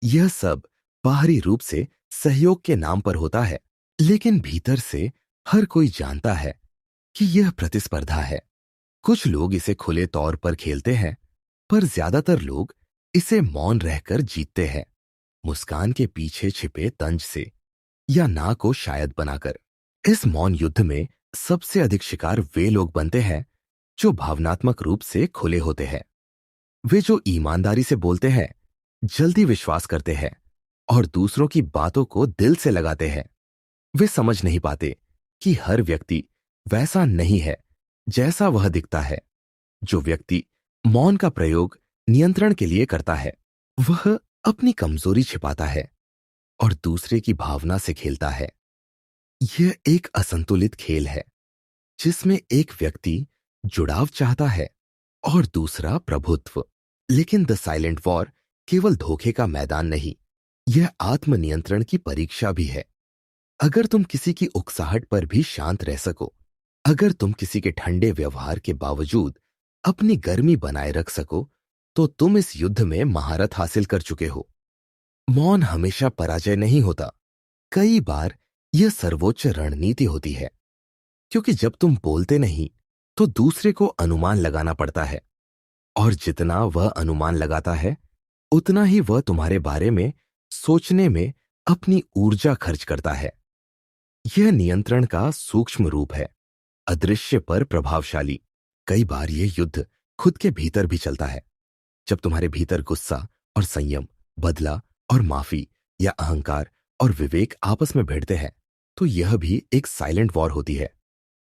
यह सब बाहरी रूप से सहयोग के नाम पर होता है, लेकिन भीतर से हर कोई जानता है कि यह प्रतिस्पर्धा है। कुछ लोग इसे खुले तौर पर खेलते हैं, पर ज्यादातर लोग इसे मौन रहकर जीतते हैं, मुस्कान के पीछे छिपे तंज से, या ना को शायद बनाकर। इस मौन युद्ध में सबसे अधिक शिकार वे लोग बनते हैं जो भावनात्मक रूप से खुले होते हैं। वे जो ईमानदारी से बोलते हैं, जल्दी विश्वास करते हैं और दूसरों की बातों को दिल से लगाते हैं। वे समझ नहीं पाते कि हर व्यक्ति वैसा नहीं है जैसा वह दिखता है। जो व्यक्ति मौन का प्रयोग नियंत्रण के लिए करता है, वह अपनी कमजोरी छिपाता है और दूसरे की भावना से खेलता है। यह एक असंतुलित खेल है जिसमें एक व्यक्ति जुड़ाव चाहता है और दूसरा प्रभुत्व। लेकिन द साइलेंट वॉर केवल धोखे का मैदान नहीं, यह आत्मनियंत्रण की परीक्षा भी है। अगर तुम किसी की उकसाहट पर भी शांत रह सको, अगर तुम किसी के ठंडे व्यवहार के बावजूद अपनी गर्मी बनाए रख सको, तो तुम इस युद्ध में महारत हासिल कर चुके हो। मौन हमेशा पराजय नहीं होता। कई बार यह सर्वोच्च रणनीति होती है, क्योंकि जब तुम बोलते नहीं तो दूसरे को अनुमान लगाना पड़ता है, और जितना वह अनुमान लगाता है उतना ही वह तुम्हारे बारे में सोचने में अपनी ऊर्जा खर्च करता है। यह नियंत्रण का सूक्ष्म रूप है, अदृश्य पर प्रभावशाली। कई बार यह युद्ध खुद के भीतर भी चलता है। जब तुम्हारे भीतर गुस्सा और संयम, बदला और माफी, या अहंकार और विवेक आपस में भिड़ते हैं, तो यह भी एक साइलेंट वॉर होती है।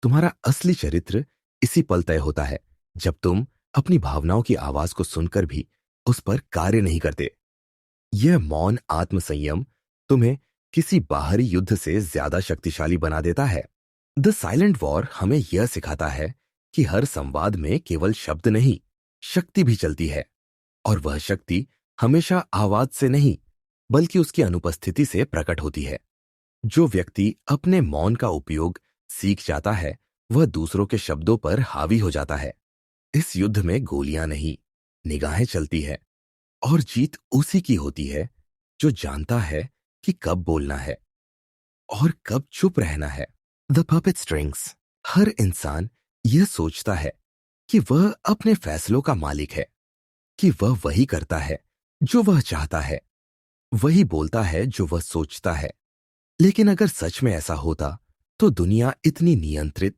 तुम्हारा असली चरित्र इसी पल तय होता है, जब तुम अपनी भावनाओं की आवाज को सुनकर भी उस पर कार्य नहीं करते। यह मौन आत्मसंयम तुम्हें किसी बाहरी युद्ध से ज्यादा शक्तिशाली बना देता है। द साइलेंट वॉर हमें यह सिखाता है कि हर संवाद में केवल शब्द नहीं, शक्ति भी चलती है, और वह शक्ति हमेशा आवाज से नहीं, बल्कि उसकी अनुपस्थिति से प्रकट होती है। जो व्यक्ति अपने मौन का उपयोग सीख जाता है, वह दूसरों के शब्दों पर हावी हो जाता है। इस युद्ध में गोलियां नहीं, निगाहें चलती है, और जीत उसी की होती है जो जानता है कि कब बोलना है और कब चुप रहना है। The puppet strings. हर इंसान यह सोचता है कि वह अपने फैसलों का मालिक है, कि वह वही करता है जो वह चाहता है, वही बोलता है जो वह सोचता है। लेकिन अगर सच में ऐसा होता, तो दुनिया इतनी नियंत्रित,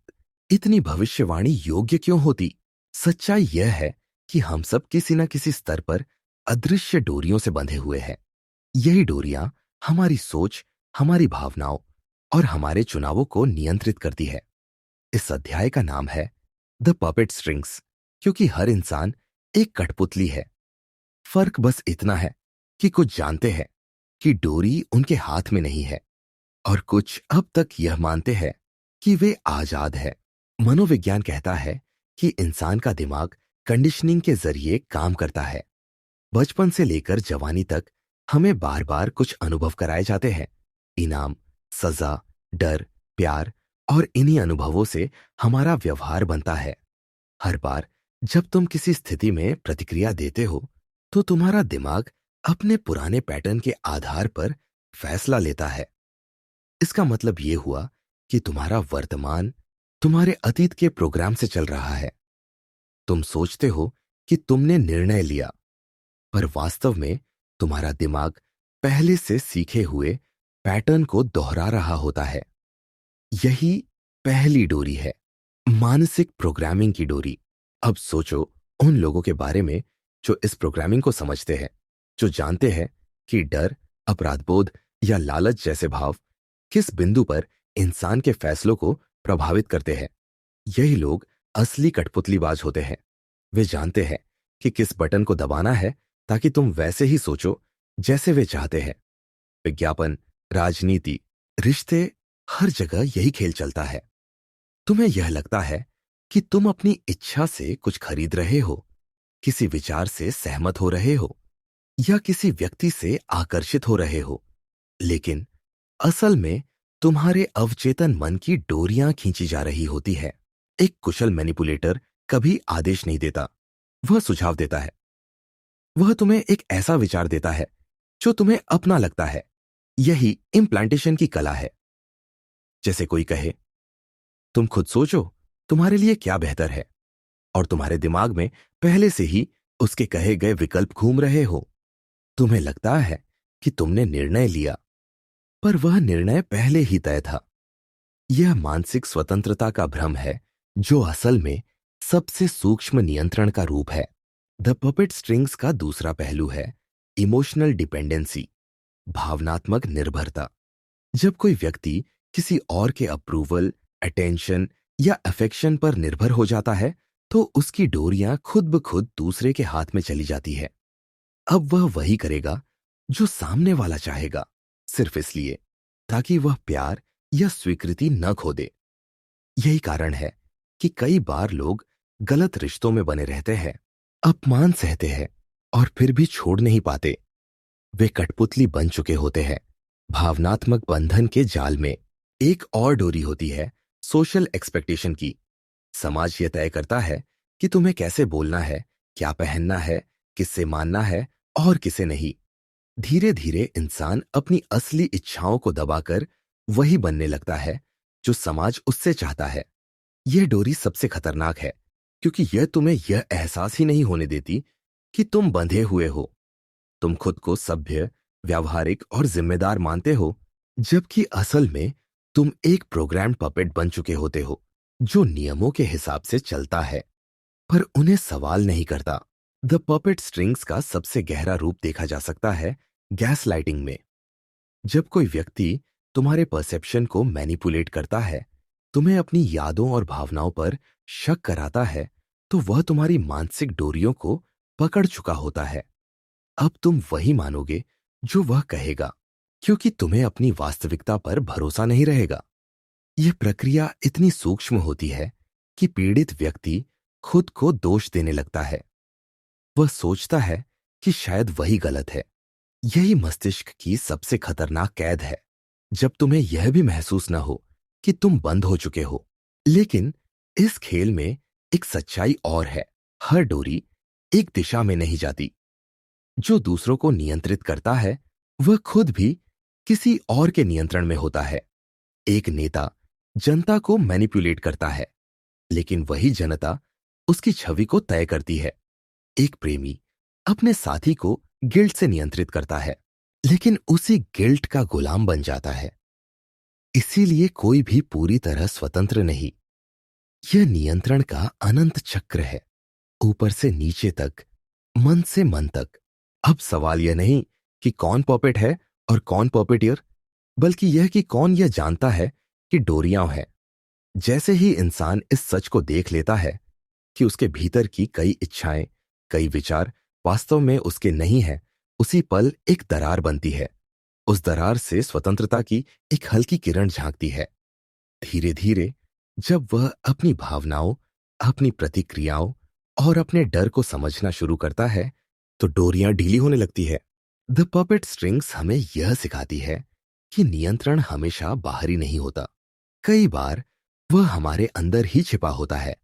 इतनी भविष्यवाणी योग्य क्यों होती? सच्चाई यह है कि हम सब किसी न किसी स्तर पर अदृश्य डोरियों से बंधे हुए हैं। यही डोरियां हमारी सोच, हमारी भावनाओं और हमारे चुनावों को नियंत्रित करती है। इस अध्याय का नाम है द पपेट स्ट्रिंग्स, क्योंकि हर इंसान एक कठपुतली है। फर्क बस इतना है कि कुछ जानते हैं कि डोरी उनके हाथ में नहीं है, और कुछ अब तक यह मानते हैं कि वे आजाद है। मनोविज्ञान कहता है कि इंसान का दिमाग कंडीशनिंग के जरिए काम करता है। बचपन से लेकर जवानी तक हमें बार बार कुछ अनुभव कराए जाते हैं। इनाम, सजा, डर, प्यार, और इन्हीं अनुभवों से हमारा व्यवहार बनता है। हर बार जब तुम किसी स्थिति में प्रतिक्रिया देते हो, तो तुम्हारा दिमाग अपने पुराने पैटर्न के आधार पर फैसला लेता है। इसका मतलब यह हुआ कि तुम्हारा वर्तमान तुम्हारे अतीत के प्रोग्राम से चल रहा है। तुम सोचते हो कि तुमने निर्णय लिया, पर वास्तव में तुम्हारा दिमाग पहले से सीखे हुए पैटर्न को दोहरा रहा होता है। यही पहली डोरी है, मानसिक प्रोग्रामिंग की डोरी। अब सोचो उन लोगों के बारे में जो इस प्रोग्रामिंग को समझते हैं, जो जानते हैं कि डर, अपराधबोध या लालच जैसे भाव किस बिंदु पर इंसान के फैसलों को प्रभावित करते हैं। यही लोग असली कठपुतलीबाज होते हैं। वे जानते हैं कि किस बटन को दबाना है ताकि तुम वैसे ही सोचो जैसे वे चाहते हैं। विज्ञापन, राजनीति, रिश्ते, हर जगह यही खेल चलता है। तुम्हें यह लगता है कि तुम अपनी इच्छा से कुछ खरीद रहे हो, किसी विचार से सहमत हो रहे हो, या किसी व्यक्ति से आकर्षित हो रहे हो, लेकिन असल में तुम्हारे अवचेतन मन की डोरियां खींची जा रही होती है। एक कुशल मैनिपुलेटर कभी आदेश नहीं देता, वह सुझाव देता है। वह तुम्हें एक ऐसा विचार देता है जो तुम्हें अपना लगता है। यही इम्प्लांटेशन की कला है। जैसे कोई कहे, तुम खुद सोचो तुम्हारे लिए क्या बेहतर है, और तुम्हारे दिमाग में पहले से ही उसके कहे गए विकल्प घूम रहे हो। तुम्हें लगता है कि तुमने निर्णय लिया, पर वह निर्णय पहले ही तय था। यह मानसिक स्वतंत्रता का भ्रम है, जो असल में सबसे सूक्ष्म नियंत्रण का रूप है। द पपेट स्ट्रिंग्स का दूसरा पहलू है इमोशनल डिपेंडेंसी। भावनात्मक निर्भरता। जब कोई व्यक्ति किसी और के अप्रूवल, अटेंशन या अफेक्शन पर निर्भर हो जाता है, तो उसकी डोरियां खुद ब खुद दूसरे के हाथ में चली जाती है। अब वह वही करेगा जो सामने वाला चाहेगा, सिर्फ इसलिए ताकि वह प्यार या स्वीकृति न खो दे। यही कारण है कि कई बार लोग गलत रिश्तों में बने रहते हैं, अपमान सहते हैं और फिर भी छोड़ नहीं पाते। वे कठपुतली बन चुके होते हैं भावनात्मक बंधन के जाल में। एक और डोरी होती है सोशल एक्सपेक्टेशन की। समाज यह तय करता है कि तुम्हें कैसे बोलना है, क्या पहनना है, किससे मानना है और किसे नहीं। धीरे धीरे इंसान अपनी असली इच्छाओं को दबाकर वही बनने लगता है जो समाज उससे चाहता है। यह डोरी सबसे खतरनाक है, क्योंकि यह तुम्हें यह एहसास ही नहीं होने देती कि तुम बंधे हुए हो। तुम खुद को सभ्य, व्यावहारिक और जिम्मेदार मानते हो, जबकि असल में तुम एक प्रोग्राम पपेट बन चुके होते हो जो नियमों के हिसाब से चलता है पर उन्हें सवाल नहीं करता। द पपेट स्ट्रिंग्स का सबसे गहरा रूप देखा जा सकता है गैस लाइटिंग में। जब कोई व्यक्ति तुम्हारे परसेप्शन को मैनिपुलेट करता है, तुम्हें अपनी यादों और भावनाओं पर शक कराता है, तो वह तुम्हारी मानसिक डोरियों को पकड़ चुका होता है। अब तुम वही मानोगे जो वह कहेगा, क्योंकि तुम्हें अपनी वास्तविकता पर भरोसा नहीं रहेगा। यह प्रक्रिया इतनी सूक्ष्म होती है कि पीड़ित व्यक्ति खुद को दोष देने लगता है। वह सोचता है कि शायद वही गलत है। यही मस्तिष्क की सबसे खतरनाक कैद है, जब तुम्हें यह भी महसूस न हो कि तुम बंद हो चुके हो। लेकिन इस खेल में एक सच्चाई और है। हर डोरी एक दिशा में नहीं जाती। जो दूसरों को नियंत्रित करता है, वह खुद भी किसी और के नियंत्रण में होता है। एक नेता जनता को मैनिपुलेट करता है, लेकिन वही जनता उसकी छवि को तय करती है। एक प्रेमी अपने साथी को गिल्ट से नियंत्रित करता है, लेकिन उसी गिल्ट का गुलाम बन जाता है। इसीलिए कोई भी पूरी तरह स्वतंत्र नहीं। यह नियंत्रण का अनंत चक्र है, ऊपर से नीचे तक, मन से मन तक। अब सवाल यह नहीं कि कौन पॉपेट है और कौन पॉपेटियर, बल्कि यह कि कौन यह जानता है कि डोरियां हैं। जैसे ही इंसान इस सच को देख लेता है कि उसके भीतर की कई इच्छाएं, कई विचार वास्तव में उसके नहीं है, उसी पल एक दरार बनती है। उस दरार से स्वतंत्रता की एक हल्की किरण झांकती है। धीरे धीरे जब वह अपनी भावनाओं, अपनी प्रतिक्रियाओं और अपने डर को समझना शुरू करता है, तो डोरियां ढीली होने लगती है। द पपेट स्ट्रिंग्स हमें यह सिखाती है कि नियंत्रण हमेशा बाहरी नहीं होता। कई बार वह हमारे अंदर ही छिपा होता है,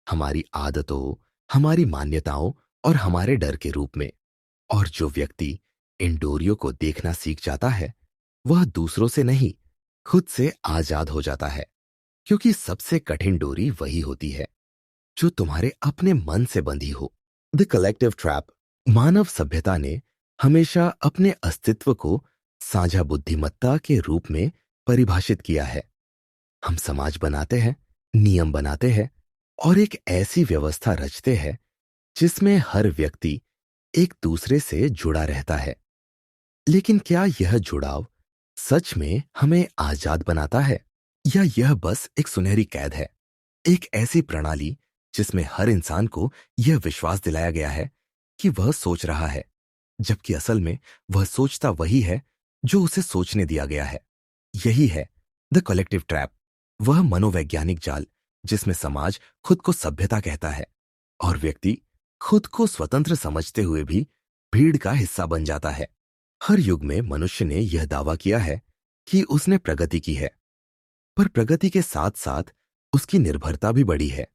हमारी आदतों, हमारी मान्यताओं और हमारे डर के रूप में। और जो व्यक्ति इन डोरियों को देखना सीख जाता है, वह दूसरों से नहीं, खुद से आजाद हो जाता है। क्योंकि सबसे कठिन डोरी वही होती है जो तुम्हारे अपने मन से बंधी हो। The collective trap. मानव सभ्यता ने हमेशा अपने अस्तित्व को साझा बुद्धिमत्ता के रूप में परिभाषित किया है। हम समाज बनाते हैं, नियम बनाते हैं और एक ऐसी व्यवस्था रचते हैं जिसमें हर व्यक्ति एक दूसरे से जुड़ा रहता है। लेकिन क्या यह जुड़ाव सच में हमें आजाद बनाता है, या यह बस एक सुनहरी कैद है? एक ऐसी प्रणाली जिसमें हर इंसान को यह विश्वास दिलाया गया है कि वह सोच रहा है, जबकि असल में वह सोचता वही है जो उसे सोचने दिया गया है। यही है द कलेक्टिव ट्रैप, वह मनोवैज्ञानिक जाल जिसमें समाज खुद को सभ्यता कहता है और व्यक्ति खुद को स्वतंत्र समझते हुए भी भीड़ का हिस्सा बन जाता है। हर युग में मनुष्य ने यह दावा किया है कि उसने प्रगति की है, पर प्रगति के साथ साथ उसकी निर्भरता भी बढ़ी है।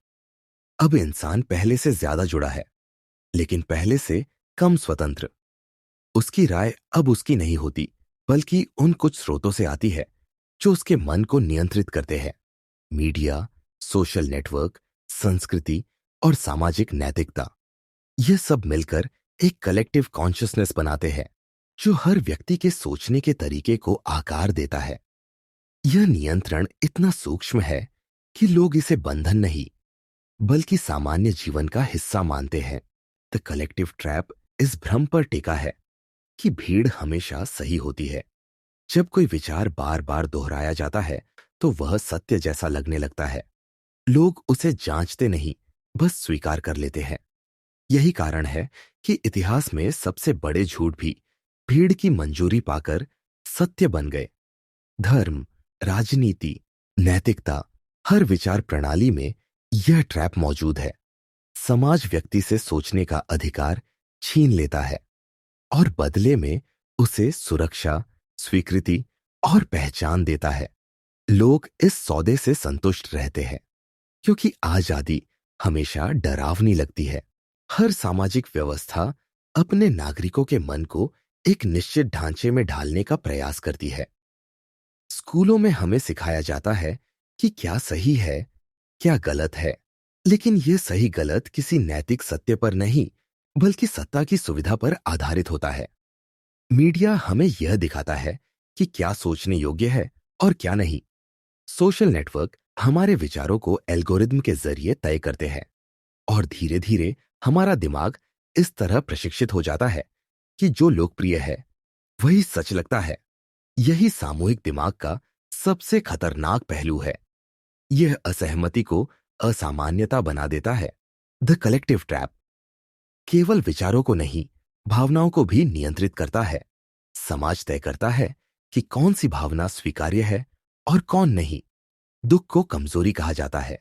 अब इंसान पहले से ज्यादा जुड़ा है, लेकिन पहले से कम स्वतंत्र। उसकी राय अब उसकी नहीं होती, बल्कि उन कुछ स्रोतों से आती है जो उसके मन को नियंत्रित करते हैं। मीडिया, सोशल नेटवर्क, संस्कृति और सामाजिक नैतिकता, ये सब मिलकर एक कलेक्टिव कॉन्शियसनेस बनाते हैं जो हर व्यक्ति के सोचने के तरीके को आकार देता है। यह नियंत्रण इतना सूक्ष्म है कि लोग इसे बंधन नहीं, बल्कि सामान्य जीवन का हिस्सा मानते हैं। द कलेक्टिव ट्रैप इस भ्रम पर टिका है कि भीड़ हमेशा सही होती है। जब कोई विचार बार बार दोहराया जाता है तो वह सत्य जैसा लगने लगता है। लोग उसे जांचते नहीं, बस स्वीकार कर लेते हैं। यही कारण है कि इतिहास में सबसे बड़े झूठ भी भीड़ की मंजूरी पाकर सत्य बन गए। धर्म, राजनीति, नैतिकता, हर विचार प्रणाली में यह ट्रैप मौजूद है। समाज व्यक्ति से सोचने का अधिकार छीन लेता है और बदले में उसे सुरक्षा, स्वीकृति और पहचान देता है। लोग इस सौदे से संतुष्ट रहते हैं क्योंकि आजादी हमेशा डरावनी लगती है। हर सामाजिक व्यवस्था अपने नागरिकों के मन को एक निश्चित ढांचे में ढालने का प्रयास करती है। स्कूलों में हमें सिखाया जाता है कि क्या सही है, क्या गलत है, लेकिन यह सही गलत किसी नैतिक सत्य पर नहीं, बल्कि सत्ता की सुविधा पर आधारित होता है। मीडिया हमें यह दिखाता है कि क्या सोचने योग्य है और क्या नहीं। सोशल नेटवर्क हमारे विचारों को एल्गोरिदम के जरिए तय करते हैं और धीरे धीरे हमारा दिमाग इस तरह प्रशिक्षित हो जाता है कि जो लोकप्रिय है वही सच लगता है। यही सामूहिक दिमाग का सबसे खतरनाक पहलू है। यह असहमति को असामान्यता बना देता है। द कलेक्टिव ट्रैप केवल विचारों को नहीं, भावनाओं को भी नियंत्रित करता है। समाज तय करता है कि कौन सी भावना स्वीकार्य है और कौन नहीं। दुख को कमजोरी कहा जाता है,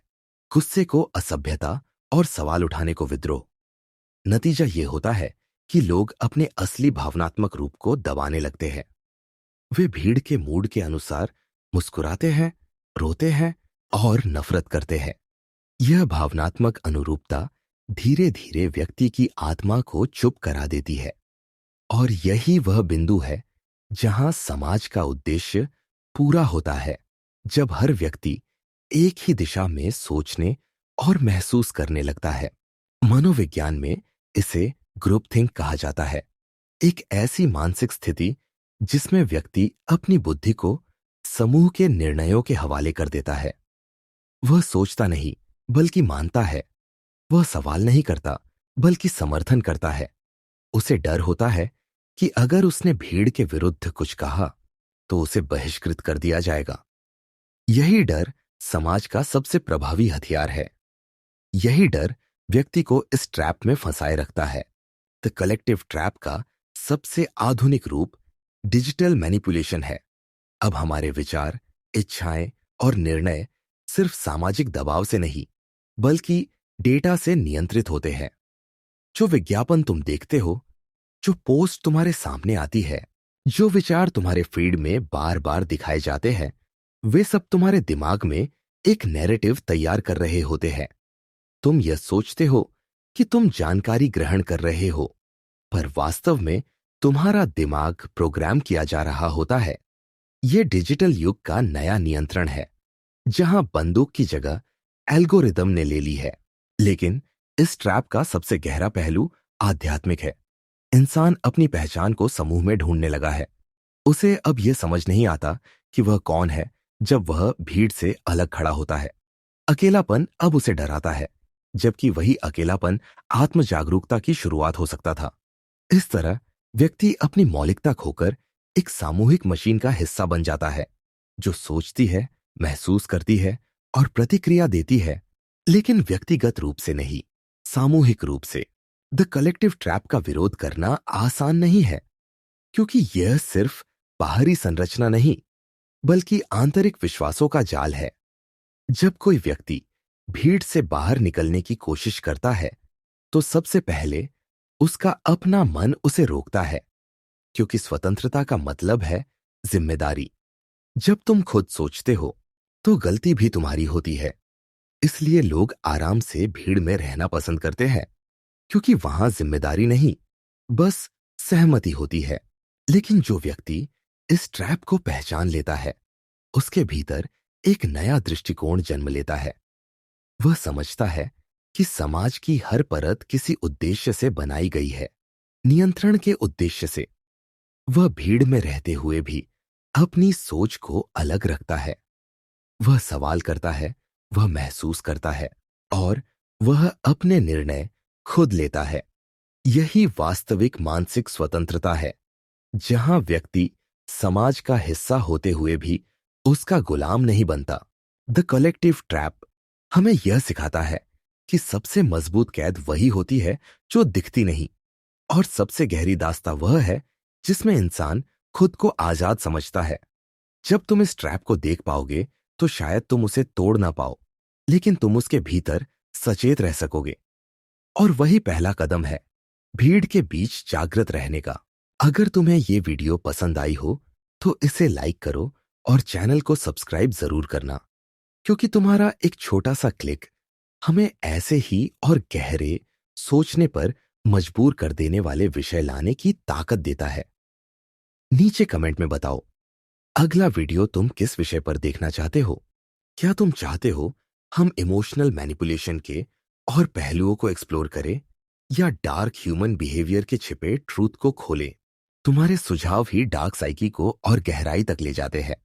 गुस्से को असभ्यता और सवाल उठाने को विद्रोह। नतीजा यह होता है कि लोग अपने असली भावनात्मक रूप को दबाने लगते हैं। वे भीड़ के मूड के अनुसार मुस्कुराते हैं, रोते हैं और नफरत करते हैं। यह भावनात्मक अनुरूपता धीरे धीरे व्यक्ति की आत्मा को चुप करा देती है और यही वह बिंदु है जहां समाज का उद्देश्य पूरा होता है, जब हर व्यक्ति एक ही दिशा में सोचने और महसूस करने लगता है। मनोविज्ञान में इसे ग्रुप थिंक कहा जाता है। एक ऐसी मानसिक स्थिति जिसमें व्यक्ति अपनी बुद्धि को समूह के निर्णयों के हवाले कर देता है। वह सोचता नहीं बल्कि मानता है। वह सवाल नहीं करता बल्कि समर्थन करता है। उसे डर होता है कि अगर उसने भीड़ के विरुद्ध कुछ कहा तो उसे बहिष्कृत कर दिया जाएगा। यही डर समाज का सबसे प्रभावी हथियार है। यही डर व्यक्ति को इस ट्रैप में फंसाए रखता है। द कलेक्टिव ट्रैप का सबसे आधुनिक रूप डिजिटल मैनिपुलेशन है। अब हमारे विचार, इच्छाएं और निर्णय सिर्फ सामाजिक दबाव से नहीं, बल्कि डेटा से नियंत्रित होते हैं। जो विज्ञापन तुम देखते हो, जो पोस्ट तुम्हारे सामने आती है, जो विचार तुम्हारे फीड में बार बार दिखाए जाते हैं, वे सब तुम्हारे दिमाग में एक नैरेटिव तैयार कर रहे होते हैं। तुम यह सोचते हो कि तुम जानकारी ग्रहण कर रहे हो, पर वास्तव में तुम्हारा दिमाग प्रोग्राम किया जा रहा होता है। यह डिजिटल युग का नया नियंत्रण है, जहां बंदूक की जगह एल्गोरिदम ने ले ली है। लेकिन इस ट्रैप का सबसे गहरा पहलू आध्यात्मिक है। इंसान अपनी पहचान को समूह में ढूंढने लगा है। उसे अब यह समझ नहीं आता कि वह कौन है जब वह भीड़ से अलग खड़ा होता है। अकेलापन अब उसे डराता है, जबकि वही अकेलापन आत्म जागरूकता की शुरुआत हो सकता था। इस तरह व्यक्ति अपनी मौलिकता खोकर एक सामूहिक मशीन का हिस्सा बन जाता है, जो सोचती है, महसूस करती है और प्रतिक्रिया देती है, लेकिन व्यक्तिगत रूप से नहीं, सामूहिक रूप से। द कलेक्टिव ट्रैप का विरोध करना आसान नहीं है, क्योंकि यह सिर्फ बाहरी संरचना नहीं, बल्कि आंतरिक विश्वासों का जाल है। जब कोई व्यक्ति भीड़ से बाहर निकलने की कोशिश करता है, तो सबसे पहले उसका अपना मन उसे रोकता है, क्योंकि स्वतंत्रता का मतलब है जिम्मेदारी। जब तुम खुद सोचते हो, तो गलती भी तुम्हारी होती है। इसलिए लोग आराम से भीड़ में रहना पसंद करते हैं, क्योंकि वहां जिम्मेदारी नहीं, बस सहमति होती है। लेकिन जो व्यक्ति इस ट्रैप को पहचान लेता है, उसके भीतर एक नया दृष्टिकोण जन्म लेता है। वह समझता है कि समाज की हर परत किसी उद्देश्य से बनाई गई है, नियंत्रण के उद्देश्य से। वह भीड़ में रहते हुए भी अपनी सोच को अलग रखता है। वह सवाल करता है, वह महसूस करता है और वह अपने निर्णय खुद लेता है। यही वास्तविक मानसिक स्वतंत्रता है, जहां व्यक्ति समाज का हिस्सा होते हुए भी उसका गुलाम नहीं बनता। द कलेक्टिव ट्रैप हमें यह सिखाता है कि सबसे मजबूत कैद वही होती है जो दिखती नहीं, और सबसे गहरी दास्ता वह है जिसमें इंसान खुद को आजाद समझता है। जब तुम इस ट्रैप को देख पाओगे तो शायद तुम उसे तोड़ ना पाओ, लेकिन तुम उसके भीतर सचेत रह सकोगे। और वही पहला कदम है भीड़ के बीच जागृत रहने का। अगर तुम्हें ये वीडियो पसंद आई हो तो इसे लाइक करो और चैनल को सब्सक्राइब जरूर करना, क्योंकि तुम्हारा एक छोटा सा क्लिक हमें ऐसे ही और गहरे सोचने पर मजबूर कर देने वाले विषय लाने की ताकत देता है। नीचे कमेंट में बताओ अगला वीडियो तुम किस विषय पर देखना चाहते हो। क्या तुम चाहते हो हम इमोशनल मैनिपुलेशन के और पहलुओं को एक्सप्लोर करें, या डार्क ह्यूमन बिहेवियर के छिपे ट्रूथ को खोलें? तुम्हारे सुझाव ही डार्क साइकी को और गहराई तक ले जाते हैं।